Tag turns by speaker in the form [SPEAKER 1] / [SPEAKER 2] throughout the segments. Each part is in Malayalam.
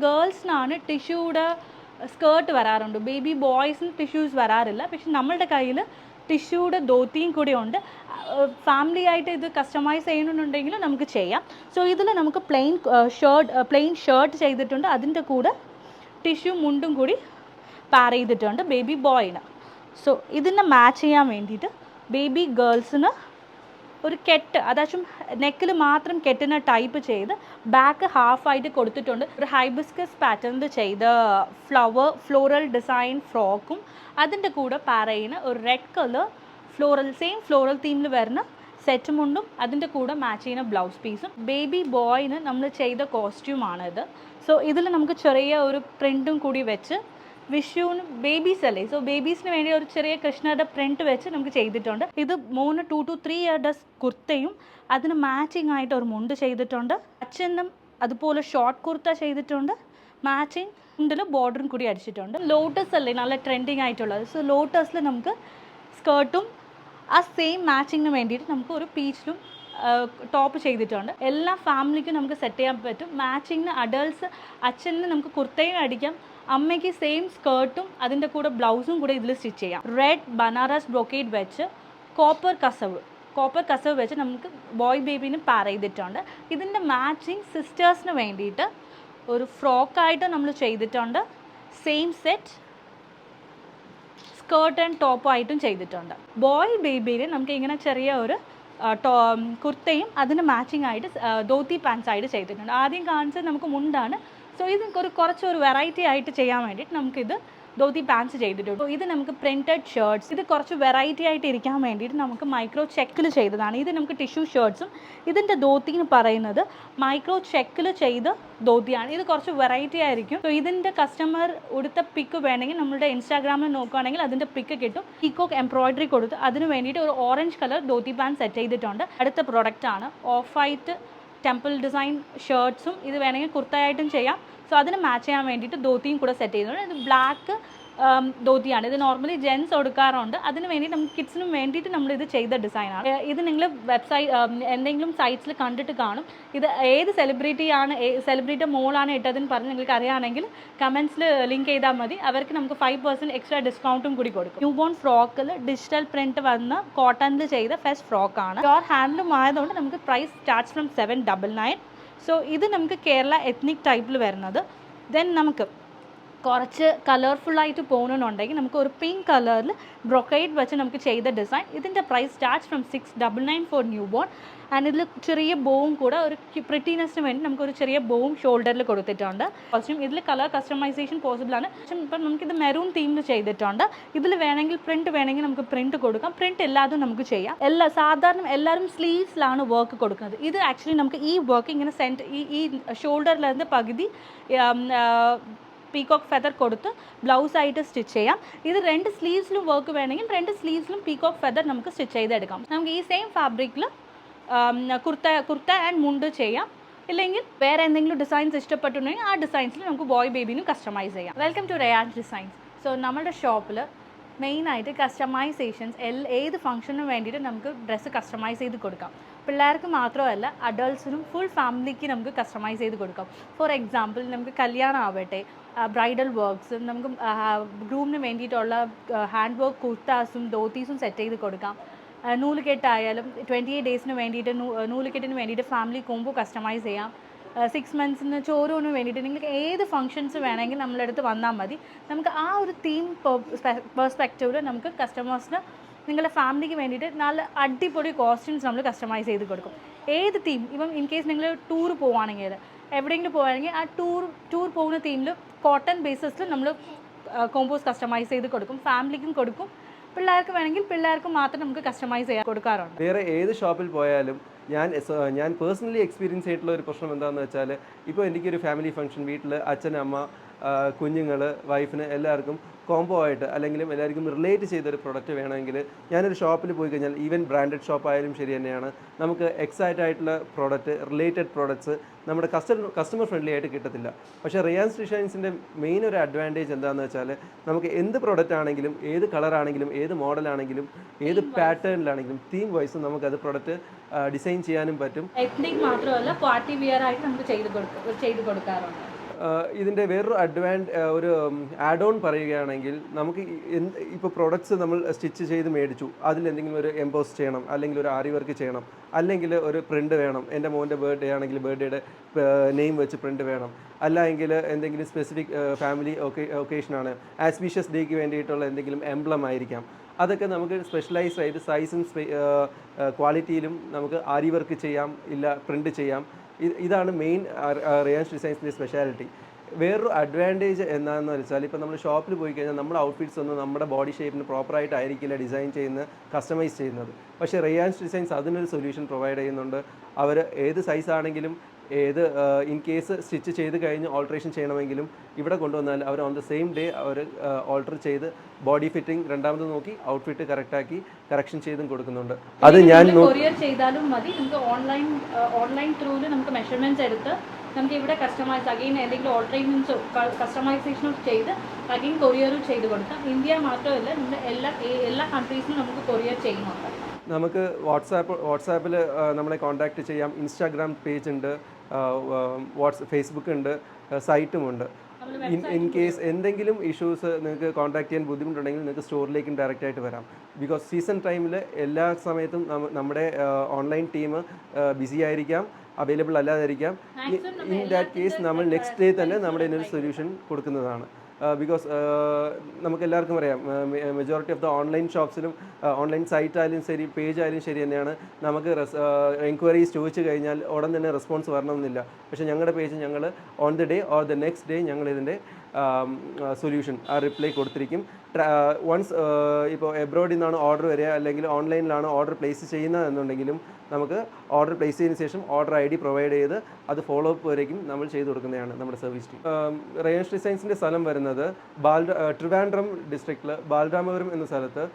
[SPEAKER 1] ഗേൾസിനാണ് ടിഷ്യൂടെ സ്കേർട്ട് വരാറുണ്ട്, ബേബി ബോയ്സിന് ടിഷ്യൂസ് വരാറില്ല. പക്ഷെ നമ്മളുടെ കയ്യിൽ ടിഷ്യൂടെ ധോത്തിയും കൂടി ഉണ്ട്. ഫാമിലി ആയിട്ട് ഇത് കസ്റ്റമൈസ് ചെയ്യണമെന്നുണ്ടെങ്കിൽ നമുക്ക് ചെയ്യാം. സോ ഇതിൽ നമുക്ക് പ്ലെയിൻ ഷർട്ട് ചെയ്തിട്ടുണ്ട്, അതിൻ്റെ കൂടെ ടിഷ്യൂ മുണ്ടും കൂടി പാർ ചെയ്തിട്ടുണ്ട് ബേബി ബോയിന്. സോ ഇതിനെ മാച്ച് ചെയ്യാൻ വേണ്ടിയിട്ട് ബേബി ഗേൾസിന് ഒരു കെട്ട്, അതായത് നെക്കിൽ മാത്രം കെട്ടിന് ടൈപ്പ് ചെയ്ത് ബാക്ക് ഹാഫായിട്ട് കൊടുത്തിട്ടുണ്ട്. ഒരു ഹൈബിസ്കസ് പാറ്റേൺ ചെയ്ത ഫ്ലോറൽ ഡിസൈൻ ഫ്രോക്കും അതിൻ്റെ കൂടെ പാരയിന് ഒരു റെഡ് കളർ സെയിം ഫ്ലോറൽ തീമിൽ വരുന്ന സെറ്റ് മുണ്ടും അതിൻ്റെ കൂടെ മാച്ച് ചെയ്യുന്ന ബ്ലൗസ് പീസും. ബേബി ബോയിന് നമ്മൾ ചെയ്ത കോസ്റ്റ്യൂമാണിത്. സോ ഇതിൽ നമുക്ക് ചെറിയ ഒരു പ്രിൻറ്റും കൂടി വെച്ച് വിഷുവിന് ബേബീസ് അല്ലേ, സോ ബേബീസിന് വേണ്ടി ഒരു ചെറിയ കൃഷ്ണയുടെ പ്രിൻറ്റ് വെച്ച് നമുക്ക് ചെയ്തിട്ടുണ്ട്. ഇത് 2 to 3 ഇയറുടെ കുർത്തയും അതിന് മാച്ചിങ് ആയിട്ട് ഒരു മുണ്ട് ചെയ്തിട്ടുണ്ട്. അച്ഛനും അതുപോലെ ഷോർട്ട് കുർത്ത ചെയ്തിട്ടുണ്ട്, മാച്ചിങ് മുണ്ടിൽ ബോർഡറും കൂടി അടിച്ചിട്ടുണ്ട്. ലോട്ടസ് അല്ലേ നല്ല ട്രെൻഡിങ് ആയിട്ടുള്ളത്, സോ ലോട്ടസിൽ നമുക്ക് സ്കേർട്ടും ആ സെയിം മാച്ചിങ്ങിന് വേണ്ടിയിട്ട് നമുക്ക് ഒരു പീച്ചിലും ടോപ്പ് ചെയ്തിട്ടുണ്ട്. എല്ലാ ഫാമിലിക്കും നമുക്ക് സെറ്റ് ചെയ്യാൻ പറ്റും. മാച്ചിങ്ങിന് അഡൾട്ട്സ് അച്ഛന് നമുക്ക് കുർത്തയും അടിക്കാം, അമ്മയ്ക്ക് സെയിം സ്കേർട്ടും അതിൻ്റെ കൂടെ ബ്ലൗസും കൂടെ ഇതിൽ സ്റ്റിച്ച് ചെയ്യാം. റെഡ് ബനാറസ് ബ്രൊക്കേഡ് വെച്ച് കോപ്പർ കസവ് വെച്ച് നമുക്ക് ബോയ് ബേബീന് പാർ ചെയ്തിട്ടുണ്ട്. ഇതിൻ്റെ മാച്ചിങ് സിസ്റ്റേഴ്സിന് വേണ്ടിയിട്ട് ഒരു ഫ്രോക്കായിട്ട് നമ്മൾ ചെയ്തിട്ടുണ്ട്. സെയിം സെറ്റ് സ്കേർട്ട് ആൻഡ് ടോപ്പായിട്ടും ചെയ്തിട്ടുണ്ട്. ബോയ് ബേബിയിൽ നമുക്ക് ഇങ്ങനെ ചെറിയ ഒരു കുർത്തയും അതിന് മാച്ചിങ് ആയിട്ട് ധോത്തി പാൻസ് ആയിട്ട് ചെയ്തിട്ടുണ്ട്. ആദ്യം കാണിച്ചത് നമുക്ക് മുണ്ടാണ്. സോ ഇത് കുറച്ചൊരു വെറൈറ്റി ആയിട്ട് ചെയ്യാൻ വേണ്ടിയിട്ട് നമുക്കിത് ധോത്തി പാൻസ് ചെയ്തിട്ടുണ്ട്. ഇത് നമുക്ക് പ്രിൻറ്റഡ് ഷർട്ട്സ്, ഇത് കുറച്ച് വെറൈറ്റി ആയിട്ട് ഇരിക്കാൻ വേണ്ടിയിട്ട് നമുക്ക് മൈക്രോ ചെക്കിൽ ചെയ്തതാണ്. ഇത് നമുക്ക് ടിഷ്യൂ ഷർട്ട്സും ഇതിൻ്റെ ധോത്തിന്ന് പറയുന്നത് മൈക്രോ ചെക്കിൽ ചെയ്ത ധോത്തിയാണ്. ഇത് കുറച്ച് വെറൈറ്റി ആയിരിക്കും. സോ ഇതിൻ്റെ കസ്റ്റമർ ഉടുത്ത പിക്ക് വേണമെങ്കിൽ നമ്മുടെ ഇൻസ്റ്റാഗ്രാമിൽ നോക്കുകയാണെങ്കിൽ അതിൻ്റെ പിക്ക് കിട്ടും. പീക്കോക്ക് എംബ്രോയിഡറി കൊടുത്ത് അതിന് വേണ്ടിയിട്ട് ഒരു orange colour dhoti pants set ചെയ്തിട്ടുണ്ട്. അടുത്ത പ്രൊഡക്റ്റാണ് ഓഫ് വൈറ്റ് ടെമ്പിൾ ഡിസൈൻ ഷർട്ട്സും. ഇത് വേണമെങ്കിൽ കുർത്തയായിട്ടും ചെയ്യാം. സോ അതിന് മാച്ച് ചെയ്യാൻ വേണ്ടിയിട്ട് ധോത്തിയും കൂടെ സെറ്റ് ചെയ്തിട്ടുണ്ട്. ഇത് ബ്ലാക്ക് ധോത്തിയാണ്. ഇത് നോർമലി ജെൻസ് കൊടുക്കാറുണ്ട്. അതിന് വേണ്ടി നമുക്ക് കിഡ്സിനും വേണ്ടിയിട്ട് നമ്മളിത് ചെയ്ത ഡിസൈനാണ്. ഇത് നിങ്ങൾ എന്തെങ്കിലും സൈറ്റ്സിൽ കണ്ടിട്ട് കാണും. ഇത് ഏത് സെലിബ്രിറ്റി മോളാണ് ഇട്ടതെന്ന് പറഞ്ഞ് നിങ്ങൾക്ക് അറിയുകയാണെങ്കിൽ കമൻസിൽ ലിങ്ക് ചെയ്താൽ മതി. അവർക്ക് നമുക്ക് 5% എക്സ്ട്രാ ഡിസ്കൗണ്ടും കൂടി കൊടുക്കും. ന്യൂ ബോൺ ഫ്രോക്കിൽ ഡിജിറ്റൽ പ്രിൻറ്റ് വന്ന് കോട്ടണിൽ ചെയ്ത ഫസ്റ്റ് ഫ്രോക്കാണ്. പ്യോർ ഹാൻഡ്ലൂം ആയതുകൊണ്ട് നമുക്ക് പ്രൈസ് സ്റ്റാർട്ട്സ് ഫ്രം 799. സോ ഇത് നമുക്ക് കേരള എത്നിക് ടൈപ്പിൽ വരുന്നത്. ദെൻ നമുക്ക് കുറച്ച് കളർഫുള്ളായിട്ട് പോകണമെന്നുണ്ടെങ്കിൽ നമുക്ക് ഒരു പിങ്ക് കളറിൽ ബ്രൊക്കൈഡ് വെച്ച് നമുക്ക് ചെയ്ത ഡിസൈൻ. ഇതിൻ്റെ price starts from 699 for newborn. And ഇതിൽ ചെറിയ ബോവും കൂടെ ഒരു പ്രിറ്റിനെസ്സിന് വേണ്ടി നമുക്കൊരു ചെറിയ ബോവും ഷോൾഡറിൽ കൊടുത്തിട്ടുണ്ട്. കോസ്റ്റ്യൂം ഇതിൽ കളർ കസ്റ്റമൈസേഷൻ പോസിബിൾ ആണ്. ഇപ്പം നമുക്കിത് മെറൂൺ തീമിൽ ചെയ്തിട്ടുണ്ട്. ഇതിൽ വേണമെങ്കിൽ പ്രിൻറ്റ് വേണമെങ്കിൽ നമുക്ക് പ്രിൻറ്റ് കൊടുക്കാം. പ്രിൻറ്റ് എല്ലാതും നമുക്ക് ചെയ്യാം. സാധാരണ എല്ലാവരും സ്ലീവ്സിലാണ് വർക്ക് കൊടുക്കുന്നത്. ഇത് ആക്ച്വലി നമുക്ക് ഈ വർക്ക് ഇങ്ങനെ ഈ ഷോൾഡറിലിருந்து പകുതി പീകോക്ക് ഫെദർ കൊടുത്ത് ബ്ലൗസായിട്ട് സ്റ്റിച്ച് ചെയ്യാം. ഇത് 2 സ്ലീവ്സിലും വർക്ക് വേണമെങ്കിൽ 2 സ്ലീവ്സിലും പീകോക്ക് ഫെദർ നമുക്ക് സ്റ്റിച്ച് ചെയ്തെടുക്കാം. നമുക്ക് ഈ സെയിം ഫാബ്രിക്കിൽ കുർത്ത ആൻഡ് മുണ്ട് ചെയ്യാം. ഇല്ലെങ്കിൽ വേറെ എന്തെങ്കിലും ഡിസൈൻസ് ഇഷ്ടപ്പെട്ടുണ്ടെങ്കിൽ ആ ഡിസൈൻസിൽ നമുക്ക് ബോയ് ബേബിനും കസ്റ്റമൈസ് ചെയ്യാം. Welcome to Rayan's designs. So നമ്മുടെ ഷോപ്പിൽ മെയിനായിട്ട് കസ്റ്റമൈസേഷൻസ് ഏത് ഫംഗ്ഷനും വേണ്ടിയിട്ട് നമുക്ക് ഡ്രസ്സ് കസ്റ്റമൈസ് ചെയ്ത് കൊടുക്കാം. പിള്ളേർക്ക് മാത്രമല്ല അഡൾട്ട്സിനും ഫുൾ ഫാമിലിക്ക് നമുക്ക് കസ്റ്റമൈസ് ചെയ്ത് കൊടുക്കാം. ഫോർ എക്സാമ്പിൾ നമുക്ക് കല്യാണം ആവട്ടെ, ബ്രൈഡൽ വർക്ക്സും നമുക്ക് ഗ്രൂമിന് വേണ്ടിയിട്ടുള്ള ഹാൻഡ് വർക്ക് കുർത്താസും ധോത്തീസും സെറ്റ് ചെയ്ത് കൊടുക്കാം. നൂലുകെട്ടായാലും 28 ഡേയ്സിന് വേണ്ടിയിട്ട് നൂലുകെട്ടിന് വേണ്ടിയിട്ട് ഫാമിലി കോംബോ കസ്റ്റമൈസ് ചെയ്യാം. 6 മന്ത്സിന് ചോറൂന് വേണ്ടിയിട്ട് നിങ്ങൾക്ക് ഏത് ഫംഗ്ഷൻസ് വേണമെങ്കിൽ നമ്മളടുത്ത് വന്നാൽ മതി. നമുക്ക് ആ ഒരു തീം പെർസ്പെക്റ്റീവിൽ നമുക്ക് കസ്റ്റമേഴ്സിന് നിങ്ങളുടെ ഫാമിലിക്ക് വേണ്ടിയിട്ട് നല്ല അടിപൊളി കോസ്റ്റ്യൂംസ് നമ്മൾ കസ്റ്റമൈസ് ചെയ്ത് കൊടുക്കും. ഏത് തീം, ഇപ്പം ഇൻ കേസ് നിങ്ങൾ ടൂർ പോവുകയാണെങ്കിൽ എവിടെയെങ്കിലും പോവുകയാണെങ്കിൽ ആ ടൂർ പോകുന്ന തീമിൽ കോട്ടൺ ബേസിസിൽ നമ്മൾ കോമ്പോസ് കസ്റ്റമൈസ് ചെയ്ത് കൊടുക്കും. ഫാമിലിക്കും കൊടുക്കും, പിള്ളേർക്ക് വേണമെങ്കിൽ പിള്ളേർക്ക് മാത്രം നമുക്ക് കസ്റ്റമൈസ് ചെയ്യാൻ കൊടുക്കാറുണ്ട്.
[SPEAKER 2] വേറെ ഏത് ഷോപ്പിൽ പോയാലും ഞാൻ പേഴ്സണലി എക്സ്പീരിയൻസ് ചെയ്തിട്ടുള്ള ഒരു പ്രശ്നം എന്താണെന്ന് വെച്ചാൽ, ഇപ്പോൾ എനിക്കൊരു ഫാമിലി ഫംഗ്ഷൻ, വീട്ടിൽ അച്ഛൻ, അമ്മ, കുഞ്ഞുങ്ങൾ, വൈഫിന് എല്ലാവർക്കും കോംബോ ആയിട്ട് അല്ലെങ്കിലും എല്ലാവർക്കും റിലേറ്റ് ചെയ്തൊരു പ്രൊഡക്റ്റ് വേണമെങ്കിൽ ഞാനൊരു ഷോപ്പിൽ പോയി കഴിഞ്ഞാൽ, ഈവൻ ബ്രാൻഡഡ് ഷോപ്പ് ആയാലും ശരി തന്നെയാണ്, നമുക്ക് എക്സൈറ്റ് ആയിട്ടുള്ള പ്രോഡക്റ്റ്, റിലേറ്റഡ് പ്രോഡക്റ്റ്സ് നമ്മുടെ കസ്റ്റമർ ഫ്രണ്ട്ലി ആയിട്ട് കിട്ടത്തില്ല. പക്ഷേ റിയാൻസ് ഡിസൈൻസിൻ്റെ മെയിൻ ഒരു അഡ്വാൻറ്റേജ് എന്താണെന്ന് വെച്ചാൽ, നമുക്ക് എന്ത് പ്രോഡക്റ്റ് ആണെങ്കിലും, ഏത് കളറാണെങ്കിലും, ഏത് മോഡലാണെങ്കിലും, ഏത് പാറ്റേണിലാണെങ്കിലും തീം വൈസും നമുക്കത് പ്രോഡക്റ്റ് ഡിസൈൻ ചെയ്യാനും പറ്റും.
[SPEAKER 1] എത്നിക് മാത്രമല്ല പാർട്ടി വിയർ ആയിട്ട് നമുക്ക് ചെയ്ത് കൊടുക്കാറുണ്ട്.
[SPEAKER 2] ഇതിൻ്റെ വേറൊരു ഒരു ആഡ് ഓൺ പറയുകയാണെങ്കിൽ നമുക്ക് ഇപ്പോൾ പ്രൊഡക്ട്സ് നമ്മൾ സ്റ്റിച്ച് ചെയ്ത് മേടിച്ചു, അതിലെന്തെങ്കിലും ഒരു എംബോസ് ചെയ്യണം, അല്ലെങ്കിൽ ഒരു ആരി വർക്ക് ചെയ്യണം, അല്ലെങ്കിൽ ഒരു പ്രിൻ്റ് വേണം. എൻ്റെ മോൻ്റെ ബർത്ത്ഡേ ആണെങ്കിൽ ബർത്ത്ഡേയുടെ നെയിം വെച്ച് പ്രിൻ്റ് വേണം, അല്ലെങ്കിൽ എന്തെങ്കിലും സ്പെസിഫിക് ഫാമിലി ഒക്കേഷനാണ്, ആസ്പീഷ്യസ് ഡേക്ക് വേണ്ടിയിട്ടുള്ള എന്തെങ്കിലും എംബ്ലം ആയിരിക്കാം. അതൊക്കെ നമുക്ക് സ്പെഷ്യലൈസ്ഡ് ആയിട്ട് സൈസും ക്വാളിറ്റിയിലും നമുക്ക് ആരി വർക്ക് ചെയ്യാം, ഇല്ല പ്രിൻ്റ് ചെയ്യാം. ഇതാണ് മെയിൻ റിയാൻസ് ഡിസൈൻസിൻ്റെ സ്പെഷ്യാലിറ്റി. വേറൊരു അഡ്വാൻറ്റേജ് എന്താണെന്ന് വെച്ചാൽ, ഇപ്പോൾ നമ്മൾ ഷോപ്പിൽ പോയി കഴിഞ്ഞാൽ നമ്മുടെ ഔട്ട്ഫിറ്റ്സ് ഒന്നും നമ്മുടെ ബോഡി ഷേപ്പിന് പ്രോപ്പറായിട്ടായിരിക്കില്ല ഡിസൈൻ ചെയ്യുന്നത്, കസ്റ്റമൈസ് ചെയ്യുന്നത്. പക്ഷേ റിയാൻസ് ഡിസൈൻസ് അതിനൊരു സൊല്യൂഷൻ പ്രൊവൈഡ് ചെയ്യുന്നുണ്ട്. അവർ ഏത് സൈസാണെങ്കിലും ഏത് ഇൻ കേസ് സ്റ്റിച്ച് ചെയ്ത് കഴിഞ്ഞ് ഓൾട്രേഷൻ ചെയ്യണമെങ്കിലും ഇവിടെ കൊണ്ടുവന്നാൽ അവർ ഓൺ ദ സെയിം ഡേ അവർ ഓൾട്ടർ ചെയ്ത് ബോഡി ഫിറ്റിംഗ് രണ്ടാമത് നോക്കി ഔട്ട്ഫിറ്റ് കറക്റ്റാക്കി കറക്ഷൻ ചെയ്തും കൊടുക്കുന്നുണ്ട്. അത് ഞാൻ
[SPEAKER 1] കൊറിയർ ചെയ്താലും മതി. നമുക്ക് ഓൺലൈൻ ത്രൂവിൽ നമുക്ക് മെഷർമെൻറ്റ്സ് എടുത്ത് നമുക്ക് ഇവിടെ കസ്റ്റമൈസ് അഗെയിൻ എന്തെങ്കിലും ഓൾട്ടറേഷൻസോ കസ്റ്റമൈസേഷനോ ചെയ്ത് അഗെയിൻ കൊറിയറും ചെയ്ത് കൊടുക്കാം. ഇന്ത്യ മാത്രമല്ല, നമ്മുടെ എല്ലാ കൺട്രീസിലും നമുക്ക് കൊറിയർ ചെയ്യുന്നുണ്ട്.
[SPEAKER 2] നമുക്ക് വാട്സാപ്പിൽ നമ്മളെ കോൺടാക്റ്റ് ചെയ്യാം. ഇൻസ്റ്റാഗ്രാം പേജ് ഉണ്ട്, ഫേസ്ബുക്ക് ഉണ്ട്, സൈറ്റുമുണ്ട്. ഇൻ കേസ് എന്തെങ്കിലും ഇഷ്യൂസ് നിങ്ങൾക്ക് കോൺടാക്ട് ചെയ്യാൻ ബുദ്ധിമുട്ടുണ്ടെങ്കിൽ നിങ്ങൾക്ക് സ്റ്റോറിലേക്കും ഡയറക്റ്റ് ആയിട്ട് വരാം. ബിക്കോസ് സീസൺ ടൈമിൽ എല്ലാ സമയത്തും നമ്മുടെ ഓൺലൈൻ ടീം ബിസി ആയിരിക്കാം, അവൈലബിൾ അല്ലാതിരിക്കാം. ഇൻ ദാറ്റ് കേസ് നമ്മൾ നെക്സ്റ്റ് ഡേ തന്നെ നമ്മുടെ ഇതിനൊരു സൊല്യൂഷൻ കൊടുക്കുന്നതാണ്. ബിക്കോസ് നമുക്കെല്ലാവർക്കും അറിയാം, മെജോറിറ്റി ഓഫ് ദ ഓൺലൈൻ ഷോപ്സിലും ഓൺലൈൻ സൈറ്റ് ആയാലും ശരി, പേജ് ആയാലും ശരി തന്നെയാണ്, നമുക്ക് എൻക്വയറീസ് ചോദിച്ചു കഴിഞ്ഞാൽ ഉടൻ തന്നെ റെസ്പോൺസ് വരണമെന്നില്ല. പക്ഷേ ഞങ്ങളുടെ പേജ് ഞങ്ങൾ on the day or the next day ഞങ്ങൾ ഇതിൻ്റെ സൊല്യൂഷൻ റിപ്ലൈ കൊടുത്തിരിക്കും. വൺസ് ഇപ്പോൾ എബ്രോഡിൽ നിന്നാണ് ഓർഡർ വരിക, അല്ലെങ്കിൽ ഓൺലൈനിലാണ് ഓർഡർ പ്ലേസ് ചെയ്യുന്നതെന്നുണ്ടെങ്കിലും നമുക്ക് ഓർഡർ പ്ലേസ് ചെയ്തതിന് ശേഷം ഓർഡർ ID പ്രൊവൈഡ് ചെയ്ത് അത് ഫോളോ അപ്പ് വരേക്കും നമ്മൾ ചെയ്തു കൊടുക്കുന്നതാണ് നമ്മുടെ സർവീസ് ടീം. റിയാൻസ് ഡിസൈൻസിൻ്റെ സ്ഥലം വരുന്നത് ട്രിവാൻഡ്രം ഡിസ്ട്രിക്റ്റിൽ ബാലരാമപുരം എന്ന സ്ഥലത്ത്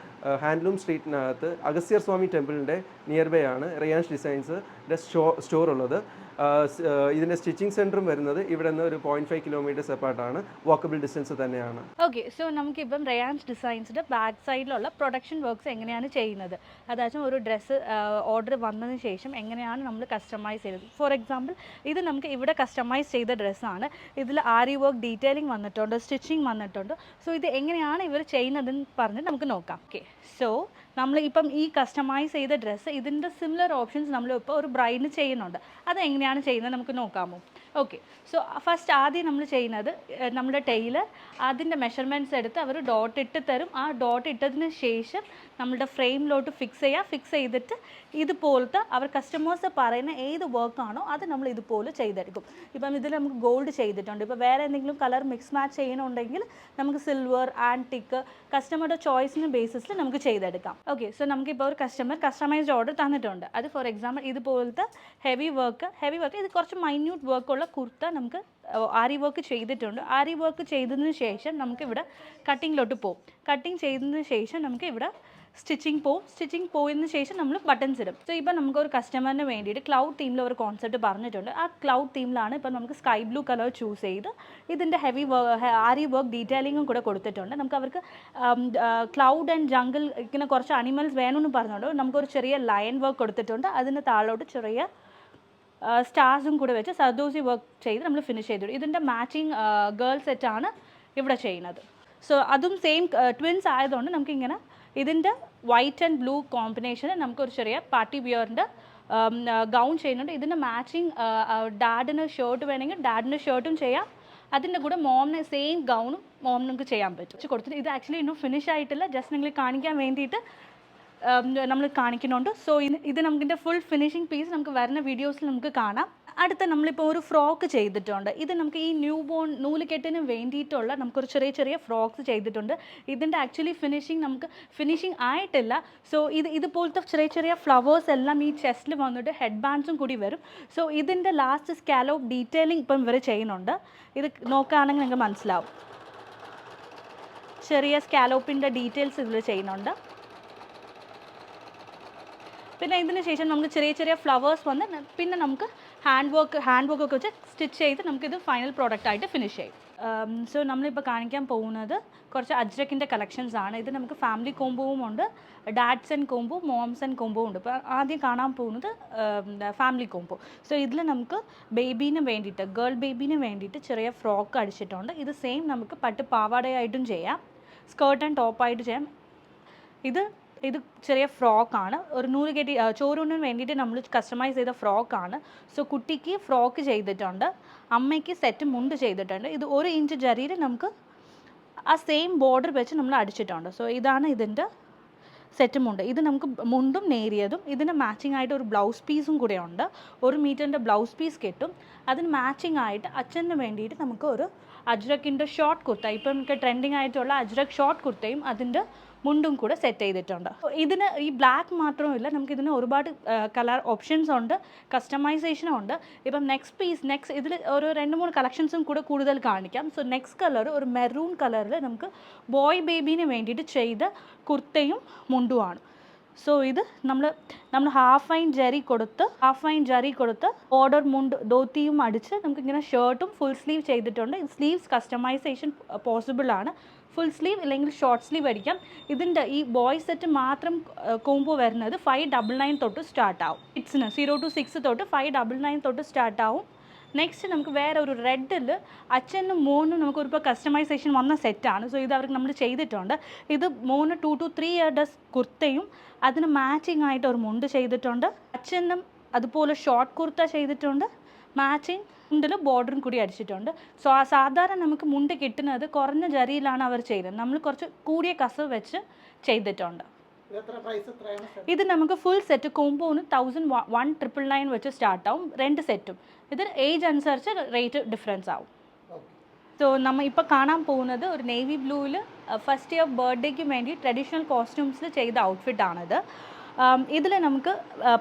[SPEAKER 2] ഹാൻഡ്ലൂം സ്ട്രീറ്റിനകത്ത് അഗസ്ത്യർ സ്വാമി ടെമ്പിളിൻ്റെ നിയർ ബൈ ആണ് റിയാൻസ് ഡിസൈൻസിൻ്റെ സ്റ്റോർ ഉള്ളത്. ഇതിൻ്റെ സ്റ്റിച്ചിങ് സെൻറ്ററും വരുന്നത് ഇവിടെ നിന്ന് ഒരു 0.5 കിലോമീറ്റേഴ്സ് അപ്പാർട്ടാണ്, വാക്കബിൾ ഡിസ്റ്റൻസ് തന്നെയാണ്.
[SPEAKER 1] ഓക്കെ, സോ നമുക്കിപ്പം റിയാൻസ് ഡിസൈൻസിൻ്റെ ബാക്ക് സൈഡിലുള്ള പ്രൊഡക്ഷൻ വർക്ക്സ് എങ്ങനെയാണ് ചെയ്യുന്നത്, അതായത് ഒരു ഡ്രസ്സ് ഓർഡർ വന്നതിന് ശേഷം എങ്ങനെയാണ് നമ്മൾ കസ്റ്റമൈസ് ചെയ്തത്. ഫോർ എക്സാമ്പിൾ, ഇത് നമുക്ക് ഇവിടെ കസ്റ്റമൈസ് ചെയ്ത ഡ്രസ്സാണ്. ഇതിൽ ആരി വർക്ക് ഡീറ്റെയിലിംഗ് വന്നിട്ടുണ്ട്, സ്റ്റിച്ചിങ് വന്നിട്ടുണ്ട്. സോ ഇത് എങ്ങനെയാണ് ഇവർ ചെയ്യുന്നതെന്ന് പറഞ്ഞ് നമുക്ക് നോക്കാം. ഓക്കെ, സോ നമ്മൾ ഇപ്പം ഈ കസ്റ്റമൈസ് ചെയ്ത ഡ്രസ്സ് ഇതിൻ്റെ സിമിലർ ഓപ്ഷൻസ് നമ്മളിപ്പോൾ ഒരു ബ്രൈഡിന് ചെയ്യുന്നുണ്ട്. അതെങ്ങനെയാണ് ചെയ്യുന്നത് നമുക്ക് നോക്കാമോ? ഓക്കെ, സോ ഫസ്റ്റ് ആദ്യം നമ്മൾ ചെയ്യുന്നത്, നമ്മുടെ ടൈലർ അതിൻ്റെ മെഷർമെൻറ്റ്സ് എടുത്ത് അവർ ഡോട്ട് ഇട്ട് തരും. ആ ഡോട്ട് ഇട്ടതിന് ശേഷം നമ്മളുടെ ഫ്രെയിമിലോട്ട് ഫിക്സ് ചെയ്തിട്ട് ഇതുപോലത്തെ അവർ കസ്റ്റമേഴ്സ് പറയുന്ന ഏത് വർക്കാണോ അത് നമ്മൾ ഇതുപോലെ ചെയ്തെടുക്കും. ഇപ്പം ഇതിൽ നമുക്ക് ഗോൾഡ് ചെയ്തിട്ടുണ്ട്. ഇപ്പോൾ വേറെ എന്തെങ്കിലും കളർ മിക്സ് മാച്ച് ചെയ്യണമെന്നുണ്ടെങ്കിൽ നമുക്ക് സിൽവർ, ആൻറ്റിക്ക് കസ്റ്റമറുടെ ചോയ്സിന് ബേസിസിൽ നമുക്ക് ചെയ്തെടുക്കാം. ഓക്കെ, സോ നമുക്കിപ്പോൾ ഒരു കസ്റ്റമൈസ്ഡ് ഓർഡർ തന്നിട്ടുണ്ട്. അത് ഫോർ എക്സാമ്പിൾ ഇതുപോലത്തെ ഹെവി വർക്ക് ഇത് കുറച്ച് മൈന്യൂട്ട് വർക്കുള്ള കുർത്ത നമുക്ക് ആരി വർക്ക് ചെയ്തിട്ടുണ്ട്. ആരി വർക്ക് ചെയ്തതിന് ശേഷം നമുക്കിവിടെ കട്ടിങ്ങിലോട്ട് പോകും. കട്ടിങ് ചെയ്തതിന് ശേഷം നമുക്ക് ഇവിടെ സ്റ്റിച്ചിങ് പോയതിന് ശേഷം നമ്മൾ ബട്ടൺസ് ഇടും. സോ ഇപ്പോൾ നമുക്കൊരു കസ്റ്റമറിന് വേണ്ടിയിട്ട് ക്ലൗഡ് തീമിൽ ഒരു കോൺസെപ്റ്റ് പറഞ്ഞിട്ടുണ്ട്. ആ ക്ലൗഡ് തീമിലാണ് ഇപ്പോൾ നമുക്ക് സ്കൈ ബ്ലൂ കളർ ചൂസ് ചെയ്ത് ഇതിൻ്റെ ആരി വർക്ക് ഡീറ്റെയിലിങ്ങും കൂടെ കൊടുത്തിട്ടുണ്ട്. നമുക്ക് അവർക്ക് ക്ലൗഡ് ആൻഡ് ജംഗിൾ ഇങ്ങനെ കുറച്ച് അനിമൽസ് വേണമെന്ന് പറഞ്ഞുകൊണ്ട് നമുക്കൊരു ചെറിയ ലയൺ വർക്ക് കൊടുത്തിട്ടുണ്ട്. അതിന് താഴോട്ട് ചെറിയ സ്റ്റാർസും കൂടെ വെച്ച് സർദോസി വർക്ക് ചെയ്ത് നമ്മൾ ഫിനിഷ് ചെയ്തു. ഇതിൻ്റെ മാച്ചിങ് ഗേൾ സെറ്റാണ് ഇവിടെ ചെയ്യുന്നത്. സോ അതും സെയിം ട്വിൻസ് ആയതുകൊണ്ട് നമുക്കിങ്ങനെ ഇതിൻ്റെ വൈറ്റ് ആൻഡ് ബ്ലൂ കോമ്പിനേഷന് നമുക്കൊരു ചെറിയ പാർട്ടി വിയറിൻ്റെ ഗൗൺ ചെയ്യുന്നുണ്ട്. ഇതിൻ്റെ മാച്ചിങ് ഡാഡിന് ഷർട്ട് വേണമെങ്കിൽ ഡാഡിൻ്റെ ഷർട്ടും ചെയ്യാം. അതിൻ്റെ കൂടെ മോമിന് സെയിം ഗൗണും നമുക്ക് ചെയ്യാൻ പറ്റും. കൊടുത്തിട്ട് ഇത് ആക്ച്വലി ഇന്നും ഫിനിഷ് ആയിട്ടില്ല, ജസ്റ്റ് നിങ്ങൾ കാണിക്കാൻ വേണ്ടിയിട്ട് നമ്മൾ കാണിക്കുന്നുണ്ട്. സോ ഇത് നമുക്കിൻ്റെ ഫുൾ ഫിനിഷിംഗ് പീസ് നമുക്ക് വരുന്ന വീഡിയോസിൽ നമുക്ക് കാണാം. അടുത്ത നമ്മളിപ്പോൾ ഒരു ഫ്രോക്ക് ചെയ്തിട്ടുണ്ട്. ഇത് നമുക്ക് ഈ ന്യൂ ബോൺ നൂലുകെട്ടിന് വേണ്ടിയിട്ടുള്ള നമുക്കൊരു ചെറിയ ഫ്രോക്സ് ചെയ്തിട്ടുണ്ട്. ഇതിൻ്റെ ആക്ച്വലി ഫിനിഷിംഗ് ആയിട്ടില്ല. സോ ഇതുപോലത്തെ ചെറിയ ഫ്ലവേഴ്സ് എല്ലാം ഈ ചെസ്റ്റിൽ വന്നിട്ട് ഹെഡ് ബാൻഡ്സും കൂടി വരും. സോ ഇതിൻ്റെ ലാസ്റ്റ് സ്കാലോപ്പ് ഡീറ്റെയിലിംഗ് ഇപ്പം ഇവർ ചെയ്യുന്നുണ്ട്. ഇത് നോക്കുകയാണെങ്കിൽ നിങ്ങൾക്ക് മനസ്സിലാവും. ചെറിയ സ്കാലോപ്പിൻ്റെ ഡീറ്റെയിൽസ് ഇതിൽ ചെയ്യുന്നുണ്ട്. പിന്നെ ഇതിന് ശേഷം നമുക്ക് ചെറിയ ഫ്ലവേഴ്സ് വന്ന് പിന്നെ നമുക്ക് ഹാൻഡ് വർക്ക് ഒക്കെ വെച്ച് സ്റ്റിച്ച് ചെയ്ത് നമുക്കിത് ഫൈനൽ പ്രോഡക്റ്റ് ആയിട്ട് ഫിനിഷ് ചെയ്യും. സോ നമ്മളിപ്പോൾ കാണിക്കാൻ പോകുന്നത് കുറച്ച് അജ്രക്കിൻ്റെ കളക്ഷൻസ് ആണ്. ഇത് നമുക്ക് ഫാമിലി കോംബോവും ഉണ്ട്, dads and combo, moms and combo ഉണ്ട്. ഇപ്പോൾ ആദ്യം കാണാൻ പോകുന്നത് ഫാമിലി കോംബോ. സോ ഇതിൽ നമുക്ക് ബേബീന് വേണ്ടിയിട്ട്, ഗേൾ ബേബീന് വേണ്ടിയിട്ട് ചെറിയ ഫ്രോക്ക് അടിച്ചിട്ടുണ്ട്. ഇത് സെയിം നമുക്ക് പട്ട് പാവാടയായിട്ടും ചെയ്യാം, സ്കേർട്ട് ആൻഡ് ടോപ്പായിട്ട് ചെയ്യാം. ഇത് ചെറിയ ഫ്രോക്കാണ്, ഒരു 100 കെട്ടി ചോറൂണിന് വേണ്ടിയിട്ട് നമ്മൾ കസ്റ്റമൈസ് ചെയ്ത ഫ്രോക്കാണ്. സോ കുട്ടിക്ക് ഫ്രോക്ക് ചെയ്തിട്ടുണ്ട്, അമ്മയ്ക്ക് സെറ്റ് മുണ്ട് ചെയ്തിട്ടുണ്ട്. ഇത് 1 ഇഞ്ച് ജരിയിൽ നമുക്ക് ആ സെയിം ബോർഡർ വെച്ച് നമ്മൾ അടിച്ചിട്ടുണ്ട്. സോ ഇതാണ് ഇതിൻ്റെ സെറ്റ് മുണ്ട്. ഇത് നമുക്ക് മുണ്ടും നേരിയതും ഇതിന് മാച്ചിങ് ആയിട്ട് ഒരു ബ്ലൗസ് പീസും കൂടെ ഉണ്ട്. 1 മീറ്ററിൻ്റെ ബ്ലൗസ് പീസ് കിട്ടും. അതിന് മാച്ചിങ് ആയിട്ട് അച്ഛന് വേണ്ടിയിട്ട് നമുക്ക് ഒരു അജ്രക്കിൻ്റെ ഷോർട്ട് കുർത്ത, ഇപ്പം നമുക്ക് ട്രെൻഡിങ് ആയിട്ടുള്ള അജ്രക് ഷോർട്ട് കുർത്തയും അതിൻ്റെ മുണ്ടും കൂടെ സെറ്റ് ചെയ്തിട്ടുണ്ട്. ഇതിന് ഈ ബ്ലാക്ക് മാത്രമില്ല, നമുക്കിതിന് ഒരുപാട് കളർ ഓപ്ഷൻസ് ഉണ്ട്, കസ്റ്റമൈസേഷനും ഉണ്ട്. ഇപ്പം നെക്സ്റ്റ് ഇതിൽ ഒരു 2-3 കളക്ഷൻസും കൂടെ കൂടുതൽ കാണിക്കാം. സോ നെക്സ്റ്റ് കളർ ഒരു മെറൂൺ കളറിൽ നമുക്ക് ബോയ് ബേബീന് വേണ്ടിയിട്ട് ചെയ്ത കുർത്തയും മുണ്ടുമാണ്. സോ ഇത് നമ്മൾ ഹാഫ് ഫൈൻ ജരി കൊടുത്ത് ബോർഡർ മുണ്ട് ധോത്തിയും അടിച്ച് നമുക്കിങ്ങനെ ഷർട്ടും ഫുൾ സ്ലീവ് ചെയ്തിട്ടുണ്ട്. സ്ലീവ്സ് കസ്റ്റമൈസേഷൻ പോസിബിൾ ആണ്. ഫുൾ സ്ലീവ് അല്ലെങ്കിൽ ഷോർട്ട് സ്ലീവ് അടിക്കാം. ഇതിൻ്റെ ഈ ബോയ് സെറ്റ് മാത്രം കോംബോ വരുന്നത് 599 തൊട്ട് സ്റ്റാർട്ടാവും. കിഡ്സിന് 0 to 6 തൊട്ട് 599 തൊട്ട് സ്റ്റാർട്ടാവും. നെക്സ്റ്റ് നമുക്ക് വേറെ ഒരു റെഡിൽ അച്ഛനും മോനും നമുക്ക് ഒരു കസ്റ്റമൈസേഷൻ വന്ന സെറ്റാണ്. സോ ഇത് അവർക്ക് നമ്മൾ ചെയ്തിട്ടുണ്ട്. ഇത് മോന് 2 to 3 ഇയേഴ്സ് കുർത്തയും അതിന് മാച്ചിങ് ആയിട്ട് ഒരു മുണ്ട് ചെയ്തിട്ടുണ്ട്. അച്ഛനും അതുപോലെ ഷോർട്ട് കുർത്ത ചെയ്തിട്ടുണ്ട്, മാച്ചിങ് മുണ്ടിൽ ബോർഡറും കൂടി അടിച്ചിട്ടുണ്ട്. സോ സാധാരണ നമുക്ക് മുണ്ട് കിട്ടുന്നത് കുറഞ്ഞ ജരിയിലാണ് അവർ ചെയ്തത്, നമ്മൾ കുറച്ച് കൂടിയ കസവ് വെച്ച് ചെയ്തിട്ടുണ്ട്. ഇത് നമുക്ക് ഫുൾ സെറ്റ് കോംബോന് 1199 വെച്ച് സ്റ്റാർട്ടാവും, 2 സെറ്റും. ഇത് ഏജ് അനുസരിച്ച് റേറ്റ് ഡിഫറൻസ് ആവും. സോ നമ്മൾ ഇപ്പോൾ കാണാൻ പോകുന്നത് ഒരു നേവി ബ്ലൂവിൽ ഫസ്റ്റ് ഇയർ ബർത്ത്ഡേക്ക് വേണ്ടി ട്രഡീഷണൽ കോസ്റ്റ്യൂംസിൽ ചെയ്ത ഔട്ട്ഫിറ്റാണിത്. ഇതിൽ നമുക്ക്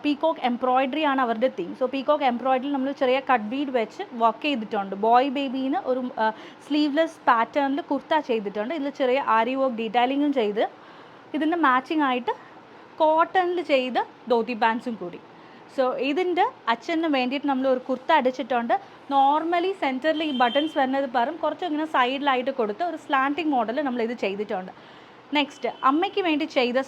[SPEAKER 1] പീകോക്ക് എംബ്രോയ്ഡറി ആണ് അവരുടെ തീം. സോ പീകോക്ക് എംബ്രോയ്ഡറി നമ്മൾ ചെറിയ കട്ട് ബീഡ് വെച്ച് വർക്ക് ചെയ്തിട്ടുണ്ട്. ബോയ് ബേബീന് ഒരു സ്ലീവ്ലെസ് പാറ്റേണിൽ കുർത്ത ചെയ്തിട്ടുണ്ട്. ഇതിൽ ചെറിയ ആരി വർക്ക് ഡീറ്റെയിലിങ്ങും ചെയ്ത് ഇതിൻ്റെ മാച്ചിങ് ആയിട്ട് കോട്ടണിൽ ചെയ്ത ധോത്തി പാൻസും കൂടി. സോ ഇതിൻ്റെ അച്ഛന് വേണ്ടിയിട്ട് നമ്മൾ ഒരു കുർത്ത അടിച്ചിട്ടുണ്ട്. നോർമലി സെൻറ്ററിൽ ഈ ബട്ടൺസ് വരുന്നത് പകരം കുറച്ച് ഇങ്ങനെ സൈഡിലായിട്ട് കൊടുത്ത് ഒരു സ്ലാൻറ്റിങ് മോഡൽ നമ്മൾ ഇത് ചെയ്തിട്ടുണ്ട്. നെക്സ്റ്റ് അമ്മയ്ക്ക് വേണ്ടി ചെയ്ത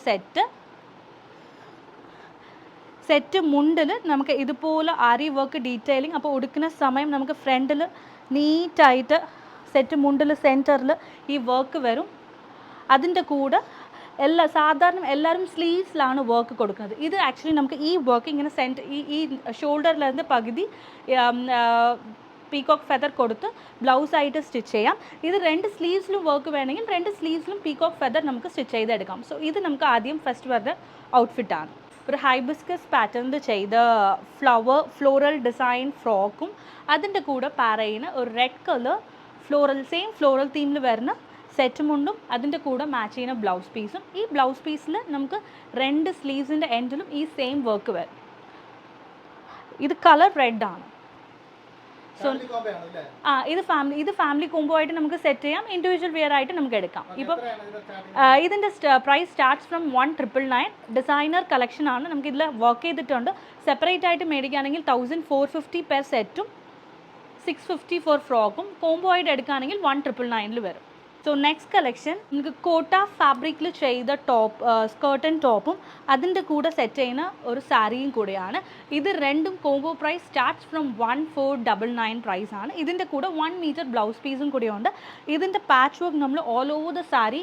[SPEAKER 1] സെറ്റ് മുണ്ടിൽ നമുക്ക് ഇതുപോലെ ആരി വർക്ക് ഡീറ്റെയിലിംഗ്. അപ്പോൾ ഉടുക്കുന്ന സമയം നമുക്ക് ഫ്രണ്ടിൽ നീറ്റായിട്ട് സെറ്റ് മുണ്ടിൽ സെൻറ്ററിൽ ഈ വർക്ക് വരും. അതിൻ്റെ കൂടെ സാധാരണ എല്ലാവരും സ്ലീവ്സിലാണ് വർക്ക് കൊടുക്കുന്നത്. ഇത് ആക്ച്വലി നമുക്ക് ഈ വർക്ക് ഇങ്ങനെ ഈ ഷോൾഡറിലിருந்து പകുതി പീകോക്ക് ഫെദർ കൊടുത്ത് ബ്ലൗസായിട്ട് സ്റ്റിച്ച് ചെയ്യാം. ഇത് 2 സ്ലീവ്സിലും വർക്ക് വേണമെങ്കിൽ 2 സ്ലീവ്സിലും പീകോക്ക് ഫെദർ നമുക്ക് സ്റ്റിച്ച് ചെയ്തെടുക്കാം. സോ ഇത് നമുക്ക് ആദ്യം ഫസ്റ്റ് വരുന്ന ഔട്ട്ഫിറ്റാണ്. ഒരു ഹൈബിസ്കസ് പാറ്റേണിൽ ചെയ്ത ഫ്ലോറൽ ഡിസൈൻ ഫ്രോക്കും അതിൻ്റെ കൂടെ പാരയിന് ഒരു റെഡ് കളർ സെയിം ഫ്ലോറൽ തീമിൽ വരുന്ന സെറ്റ് മുണ്ടും അതിൻ്റെ കൂടെ മാച്ച് ചെയ്യുന്ന ബ്ലൗസ് പീസും. ഈ ബ്ലൗസ് പീസിൽ നമുക്ക് 2 സ്ലീവ്സിൻ്റെ എൻഡിലും ഈ സെയിം വർക്ക് വരും. ഇത് കളർ റെഡ് ആണ്. സോ ഇത് ഫാമിലി കോംബോ ആയിട്ട് നമുക്ക് സെറ്റ് ചെയ്യാം, ഇൻഡിവിജ്വൽ വെയർ ആയിട്ട് നമുക്ക് എടുക്കാം. ഇപ്പം ഇതിൻ്റെ price starts from 1999. Designer collection ആണ്, നമുക്ക് ഇതിൽ വർക്ക് ചെയ്തിട്ടുണ്ട്. സെപ്പറേറ്റ് ആയിട്ട് മേടിക്കുകയാണെങ്കിൽ 1450 പെർ സെറ്റും 650 ഫോർ ഫ്രോക്കും. കോംബോ ആയിട്ട് എടുക്കുകയാണെങ്കിൽ 1999 വരും. സോ നെക്സ്റ്റ് കളക്ഷൻ നമുക്ക് കോട്ട ഫാബ്രിക്കിൽ ചെയ്ത സ്കേർട്ട് ആൻഡ് ടോപ്പും അതിൻ്റെ കൂടെ സെറ്റ് ചെയ്യുന്ന ഒരു സാരിയും കൂടെയാണ്. ഇത് രണ്ടും combo price starts from 1499 price ആണ്. ഇതിൻ്റെ കൂടെ 1 മീറ്റർ ബ്ലൗസ് പീസും കൂടെയുണ്ട്. ഇതിൻ്റെ പാച്ച് വർക്ക് നമ്മൾ all over the sari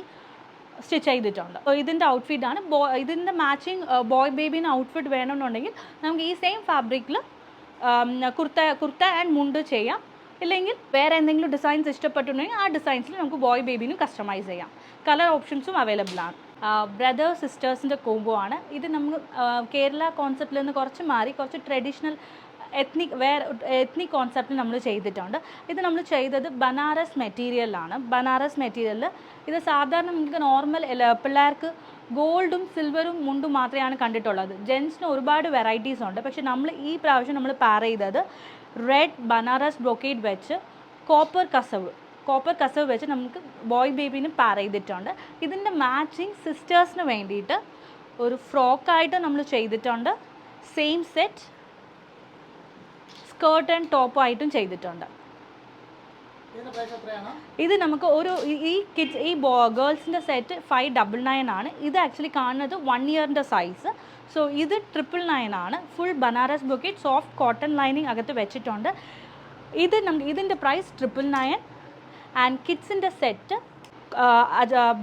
[SPEAKER 1] stitch ചെയ്തിട്ടുണ്ട്. സോ ഇതിൻ്റെ ഔട്ട്ഫിറ്റാണ്. ഇതിൻ്റെ മാച്ചിങ് ബോയ് ബേബീന് ഔട്ട്ഫിറ്റ് വേണമെന്നുണ്ടെങ്കിൽ നമുക്ക് ഈ സെയിം ഫാബ്രിക്കിൽ കുർത്ത ആൻഡ് മുണ്ട് ചെയ്യാം. ഇല്ലെങ്കിൽ വേറെ എന്തെങ്കിലും ഡിസൈൻസ് ഇഷ്ടപ്പെട്ടുണ്ടെങ്കിൽ ആ ഡിസൈൻസിൽ നമുക്ക് ബോയ് ബേബീനും കസ്റ്റമൈസ് ചെയ്യാം. കളർ ഓപ്ഷൻസും അവൈലബിൾ ആണ്. ബ്രദർ സിസ്റ്റേഴ്സിൻ്റെ കോംബോ ആണ്. ഇത് നമുക്ക് കേരള കോൺസെപ്റ്റിൽ നിന്ന് കുറച്ച് മാറി കുറച്ച് ട്രഡീഷണൽ എത്നിക് കോൺസെപ്റ്റിൽ നമ്മൾ ചെയ്തിട്ടുണ്ട്. ഇത് നമ്മൾ ചെയ്തത് ബനാറസ് മെറ്റീരിയലാണ്. ബനാറസ് മെറ്റീരിയലിൽ ഇത് സാധാരണ നമുക്ക് നോർമൽ പിള്ളേർക്ക് ഗോൾഡും സിൽവറും മുണ്ടും മാത്രമാണ് കണ്ടിട്ടുള്ളത്. ജെൻസിന് ഒരുപാട് വെറൈറ്റീസ് ഉണ്ട്. പക്ഷേ നമ്മൾ ഈ പ്രാവശ്യം നമ്മൾ പാർ ചെയ്തത് റെഡ് ബനാറസ് ബ്രൊക്കേഡ് വെച്ച് കോപ്പർ കസവ് വെച്ച് നമുക്ക് ബോയ് ബേബീന് പാർ ചെയ്തിട്ടുണ്ട്. ഇതിൻ്റെ മാച്ചിങ് സിസ്റ്റേഴ്സിന് വേണ്ടിയിട്ട് ഒരു ഫ്രോക്കായിട്ട് നമ്മൾ ചെയ്തിട്ടുണ്ട്. സെയിം സെറ്റ് സ്കേർട്ട് ആൻഡ് ടോപ്പായിട്ടും ചെയ്തിട്ടുണ്ട്. ഇത് നമുക്ക് ഈ കിഡ്സ് ഈ ഗേൾസിൻ്റെ സെറ്റ് 599 ആണ്. ഇത് ആക്ച്വലി കാണുന്നത് 1 ഇയറിൻ്റെ സൈസ്. സോ ഇത് 999 ആണ്. Full Banaras brocade soft cotton lining അകത്ത് വെച്ചിട്ടുണ്ട്. ഇത് ഇതിൻ്റെ പ്രൈസ് 999. ആൻഡ് കിഡ്സിൻ്റെ set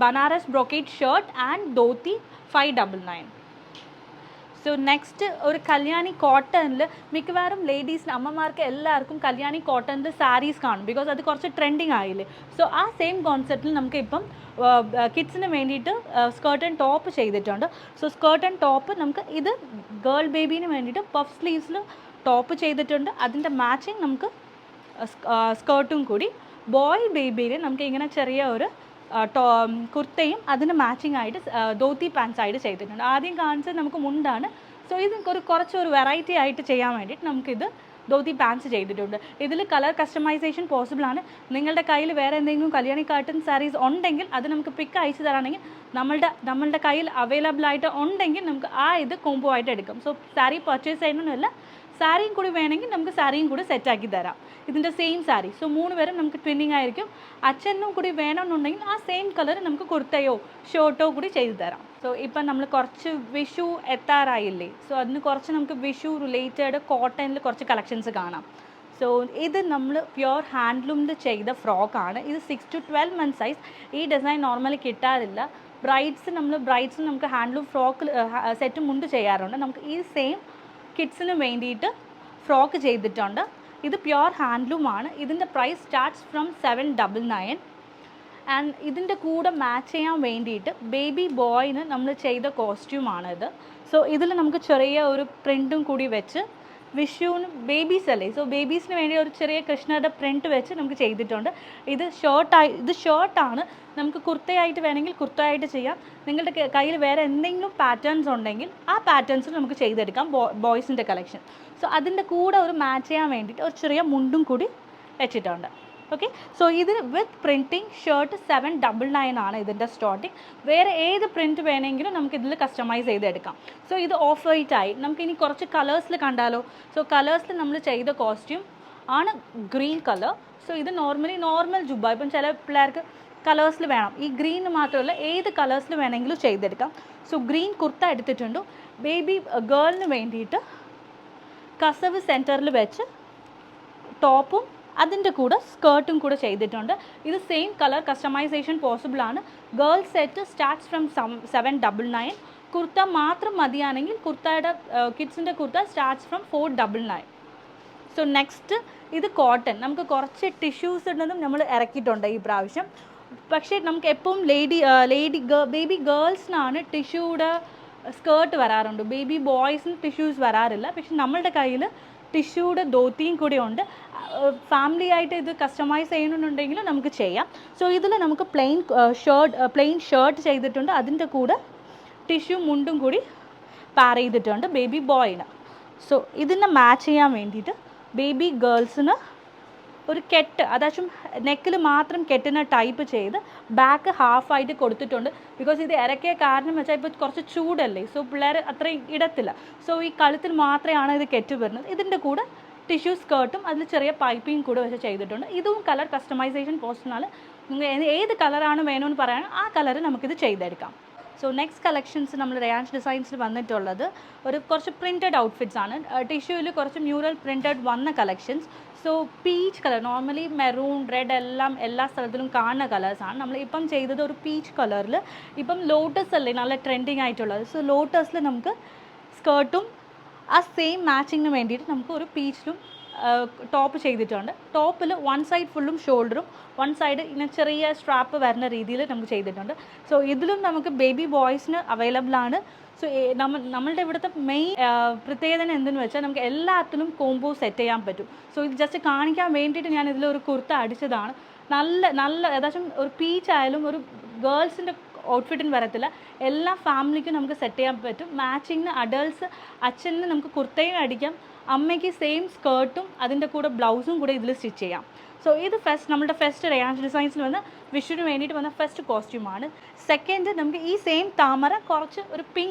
[SPEAKER 1] Banaras brocade shirt and dhoti 599. So next ഒരു കല്യാണി കോട്ടണിൽ മിക്കവാറും ലേഡീസിന് അമ്മമാർക്ക് എല്ലാവർക്കും കല്യാണി കോട്ടണിൽ സാരീസ് കാണും, ബിക്കോസ് അത് കുറച്ച് ട്രെൻഡിങ് ആയില്ലേ. സോ ആ സെയിം കോൺസെപ്റ്റിൽ നമുക്ക് ഇപ്പം കിഡ്സിന് വേണ്ടിയിട്ട് സ്കേർട്ട് ആൻഡ് ടോപ്പ് ചെയ്തിട്ടുണ്ട്. സോ സ്കേർട്ട് ആൻഡ് ടോപ്പ് നമുക്ക് ഇത് ഗേൾ ബേബീന് വേണ്ടിയിട്ട് പഫ് സ്ലീവ്സിൽ ടോപ്പ് ചെയ്തിട്ടുണ്ട്. അതിൻ്റെ മാച്ചിങ് നമുക്ക് സ്കേർട്ടും കൂടി. ബോയ് ബേബിയിൽ നമുക്ക് ഇങ്ങനെ ചെറിയ ഒരു കുർത്തയും അതിന് മാച്ചിങ് ആയിട്ട് ധോത്തി പാൻസ് ആയിട്ട് ചെയ്തിട്ടുണ്ട്. ആദ്യം കാണിച്ചത് നമുക്ക് മുണ്ടാണ്. സോ ഇത് കുറച്ചൊരു വെറൈറ്റി ആയിട്ട് ചെയ്യാൻ വേണ്ടിയിട്ട് നമുക്കിത് ധോത്തി പാൻസ് ചെയ്തിട്ടുണ്ട്. ഇതിൽ കളർ കസ്റ്റമൈസേഷൻ പോസിബിൾ ആണ്. നിങ്ങളുടെ കയ്യിൽ വേറെ എന്തെങ്കിലും കല്യാണി കാട്ടൺ സാരീസ് ഉണ്ടെങ്കിൽ അത് നമുക്ക് പിക്ക് അയച്ചു തരാണെങ്കിൽ നമ്മളുടെ കയ്യിൽ അവൈലബിൾ ആയിട്ട് ഉണ്ടെങ്കിൽ നമുക്ക് ഇത് കോംബോ ആയിട്ട് എടുക്കാം. സോ സാരി പർച്ചേസ് ചെയ്യണമെന്നല്ല, സാരിയും കൂടി വേണമെങ്കിൽ നമുക്ക് സാരിയും കൂടി സെറ്റാക്കി തരാം. ഇതിൻ്റെ സെയിം സാരി. സോ 3 പേരും നമുക്ക് ട്വിന്നിങ് ആയിരിക്കും. അച്ഛനും കൂടി വേണമെന്നുണ്ടെങ്കിൽ ആ സെയിം കളർ നമുക്ക് കുർത്തയോ ഷർട്ടോ കൂടി ചെയ്തു തരാം. സോ ഇപ്പം നമ്മൾ കുറച്ച് വിഷു എത്താറായില്ലേ. സോ അതിന് കുറച്ച് നമുക്ക് വിഷു റിലേറ്റഡ് കോട്ടണിൽ കുറച്ച് കളക്ഷൻസ് കാണാം. സോ ഇത് നമ്മൾ പ്യുവർ ഹാൻഡ്ലൂമിൽ ചെയ്ത ഫ്രോക്കാണ്. ഇത് 6 to 12 months സൈസ്. ഈ ഡിസൈൻ നോർമലി കിട്ടാറില്ല. ബ്രൈഡ്സിന് നമുക്ക് ഹാൻഡ്ലൂം ഫ്രോക്ക് സെറ്റ് മുണ്ട് ചെയ്യാറുണ്ട്. നമുക്ക് ഈ സെയിം കിഡ്സിന് വേണ്ടിയിട്ട് ഫ്രോക്ക് ചെയ്തിട്ടുണ്ട്. ഇത് പ്യുവർ ഹാൻഡ്ലൂമാണ്. ഇതിൻ്റെ പ്രൈസ് സ്റ്റാർട്ട്സ് ഫ്രം 799. ആൻഡ് ഇതിൻ്റെ കൂടെ മാച്ച് ചെയ്യാൻ വേണ്ടിയിട്ട് ബേബി ബോയിന് നമ്മൾ ചെയ്ത കോസ്റ്റ്യൂമാണിത്. സോ ഇതിൽ നമുക്ക് ചെറിയ ഒരു പ്രിൻറ്റും കൂടി വെച്ച് വിഷുവിന് ബേബീസ് അല്ലേ, സോ ബേബീസിന് വേണ്ടി ഒരു ചെറിയ കൃഷ്ണയുടെ പ്രിൻറ്റ് വെച്ച് നമുക്ക് ചെയ്തിട്ടുണ്ട്. ഇത് ഷർട്ടാണ്. നമുക്ക് കുർത്തയായിട്ട് വേണമെങ്കിൽ കുർത്തയായിട്ട് ചെയ്യാം. നിങ്ങളുടെ കയ്യിൽ വേറെ എന്തെങ്കിലും പാറ്റേൺസ് ഉണ്ടെങ്കിൽ ആ പാറ്റേൺസിൽ നമുക്ക് ചെയ്തെടുക്കാം ബോയ്സിൻ്റെ കളക്ഷൻ. സോ അതിൻ്റെ കൂടെ ഒരു മാച്ച് ചെയ്യാൻ വേണ്ടിയിട്ട് ഒരു ചെറിയ മുണ്ടും കൂടി വെച്ചിട്ടുണ്ട്. ഓക്കെ, സോ ഇത് വിത്ത് പ്രിൻറ്റിങ് ഷർട്ട് 799 ആണ് ഇതിൻ്റെ സ്റ്റാർട്ടിങ്. വേറെ ഏത് പ്രിൻറ്റ് വേണമെങ്കിലും നമുക്ക് ഇതിൽ കസ്റ്റമൈസ് ചെയ്തെടുക്കാം. സോ ഇത് ഓഫ് വൈറ്റ് ആയി. നമുക്കിനി കുറച്ച് കളേഴ്സിൽ കണ്ടാലോ. സോ കളേഴ്സിൽ നമ്മൾ ചെയ്ത കോസ്റ്റ്യൂം ആണ് ഗ്രീൻ കളർ. സോ ഇത് നോർമൽ ജുബ്ബ. ഇപ്പം ചില പിള്ളേർക്ക് കളേഴ്സിൽ വേണം. ഈ ഗ്രീൻ മാത്രമല്ല, ഏത് കളേഴ്സിൽ വേണമെങ്കിലും ചെയ്തെടുക്കാം. സോ ഗ്രീൻ കുർത്ത എടുത്തിട്ടുണ്ട്. ബേബി ഗേളിന് വേണ്ടിയിട്ട് കസവ് സെൻറ്ററിൽ വെച്ച് ടോപ്പും അതിൻ്റെ കൂടെ സ്കേർട്ടും കൂടെ ചെയ്തിട്ടുണ്ട്. ഇത് സെയിം കളർ കസ്റ്റമൈസേഷൻ പോസിബിൾ ആണ്. Girl set starts from 799. Kurta മാത്രം മതിയാണെങ്കിൽ കിഡ്സിൻ്റെ kurta starts from 499. So next ഇത് കോട്ടൺ. നമുക്ക് കുറച്ച് ടിഷ്യൂസ് ഉണ്ടെന്നും നമ്മൾ ഇറക്കിയിട്ടുണ്ട് ഈ പ്രാവശ്യം. പക്ഷേ നമുക്ക് എപ്പോഴും ബേബി ഗേൾസിനാണ് ടിഷ്യൂയുടെ സ്കേർട്ട് വരാറുണ്ട്. ബേബി ബോയ്സിന് ടിഷ്യൂസ് വരാറില്ല. പക്ഷെ നമ്മളുടെ കയ്യിൽ ടിഷ്യൂയുടെ ധോത്തിയും കൂടി ഉണ്ട്. ഫാമിലി ആയിട്ട് ഇത് കസ്റ്റമൈസ് ചെയ്യണമെന്നുണ്ടെങ്കിൽ നമുക്ക് ചെയ്യാം. സോ ഇതിൽ നമുക്ക് പ്ലെയിൻ ഷർട്ട് ചെയ്തിട്ടുണ്ട്. അതിൻ്റെ കൂടെ ടിഷ്യൂ മുണ്ടും കൂടി പാർ ചെയ്തിട്ടുണ്ട് ബേബി ബോയിന്. സോ ഇതിനെ മാച്ച് ചെയ്യാൻ വേണ്ടിയിട്ട് ബേബി ഗേൾസിന് ഒരു കെട്ട്, അതായത് നെക്കിൽ മാത്രം കെട്ടിന് ടൈപ്പ് ചെയ്ത് ബാക്ക് ഹാഫായിട്ട് കൊടുത്തിട്ടുണ്ട്. ബിക്കോസ് ഇത് ഇറക്കിയ കാരണം വെച്ചാൽ ഇപ്പോൾ കുറച്ച് ചൂടല്ലേ, സോ പിള്ളേർ അത്രയും ഇടത്തില്ല. സോ ഈ കഴുത്തിൽ മാത്രമാണ് ഇത് കെറ്റ് വരുന്നത്. ഇതിൻ്റെ കൂടെ ടിഷ്യൂ സ്കേർട്ടും അതിൽ ചെറിയ പൈപ്പിംഗ് കൂടെ വെച്ച് ചെയ്തിട്ടുണ്ട്. ഇതും കളർ കസ്റ്റമൈസേഷൻ പോസ്റ്റിനാൽ നിങ്ങൾ ഏത് കളറാണ് വേണമെന്ന് പറയാൻ ആ കളർ നമുക്കിത് ചെയ്തെടുക്കാം. സോ നെക്സ്റ്റ് കളക്ഷൻസ് നമ്മൾ റയാൻസ് ഡിസൈൻസിൽ വന്നിട്ടുള്ളത് കുറച്ച് പ്രിൻറ്റഡ് ഔട്ട്ഫിറ്റ്സ് ആണ്. ടിഷ്യൂവിൽ കുറച്ച് മ്യൂറൽ പ്രിൻറ്റഡ് വന്ന collections. So peach colour, normally maroon, red എല്ലാ സ്ഥലത്തിലും കാണുന്ന കളേഴ്സാണ്. നമ്മൾ ഇപ്പം ചെയ്തത് ഒരു പീച്ച് കളറിൽ. ഇപ്പം ലോട്ടസ് അല്ലേ നല്ല ട്രെൻഡിങ് ആയിട്ടുള്ളത്. സോ ലോട്ടസിൽ നമുക്ക് സ്കേർട്ടും ആ സെയിം മാച്ചിങ്ങിന് വേണ്ടിയിട്ട് നമുക്ക് ഒരു പീച്ചിലും ടോപ്പ് ചെയ്തിട്ടുണ്ട്. ടോപ്പിൽ 1 സൈഡ് ഫുള്ളും ഷോൾഡറും 1 സൈഡ് ഇങ്ങനെ ചെറിയ സ്ട്രാപ്പ് വരുന്ന രീതിയിൽ നമുക്ക് ചെയ്തിട്ടുണ്ട്. സോ ഇതിലും നമുക്ക് ബേബി ബോയ്സിന് അവൈലബിൾ ആണ്. സോ നമ്മളുടെ ഇവിടുത്തെ മെയിൻ പ്രത്യേകത എന്തെന്ന് വെച്ചാൽ നമുക്ക് എല്ലാത്തിലും കോംബോ സെറ്റ് ചെയ്യാൻ പറ്റും. സോ ഇത് ജസ്റ്റ് കാണിക്കാൻ വേണ്ടിയിട്ട് ഞാൻ ഇതിലൊരു കുർത്ത അടിച്ചതാണ്. നല്ല ഏകദേശം ഒരു പീച്ച് ആയാലും ഒരു ഗേൾസിൻ്റെ ഔട്ട്ഫിറ്റിന് വരത്തില്ല. എല്ലാ ഫാമിലിക്കും നമുക്ക് സെറ്റ് ചെയ്യാൻ പറ്റും. മാച്ചിങ്ങിന് അഡൾട്ട്സ് അച്ഛന് നമുക്ക് കുർത്തയും അടിക്കാം, അമ്മയ്ക്ക് സെയിം സ്കേർട്ടും അതിൻ്റെ കൂടെ ബ്ലൗസും കൂടെ ഇതിൽ സ്റ്റിച്ച് ചെയ്യാം. സോ ഇത് നമ്മുടെ ഫസ്റ്റ് റയാൻസ് ഡിസൈൻസിൽ വന്ന വിഷുവിന് വേണ്ടിയിട്ട് വന്ന ഫസ്റ്റ് കോസ്റ്റ്യൂമാണ്. സെക്കൻഡ് നമുക്ക് ഈ സെയിം താമര കുറച്ച് ഒരു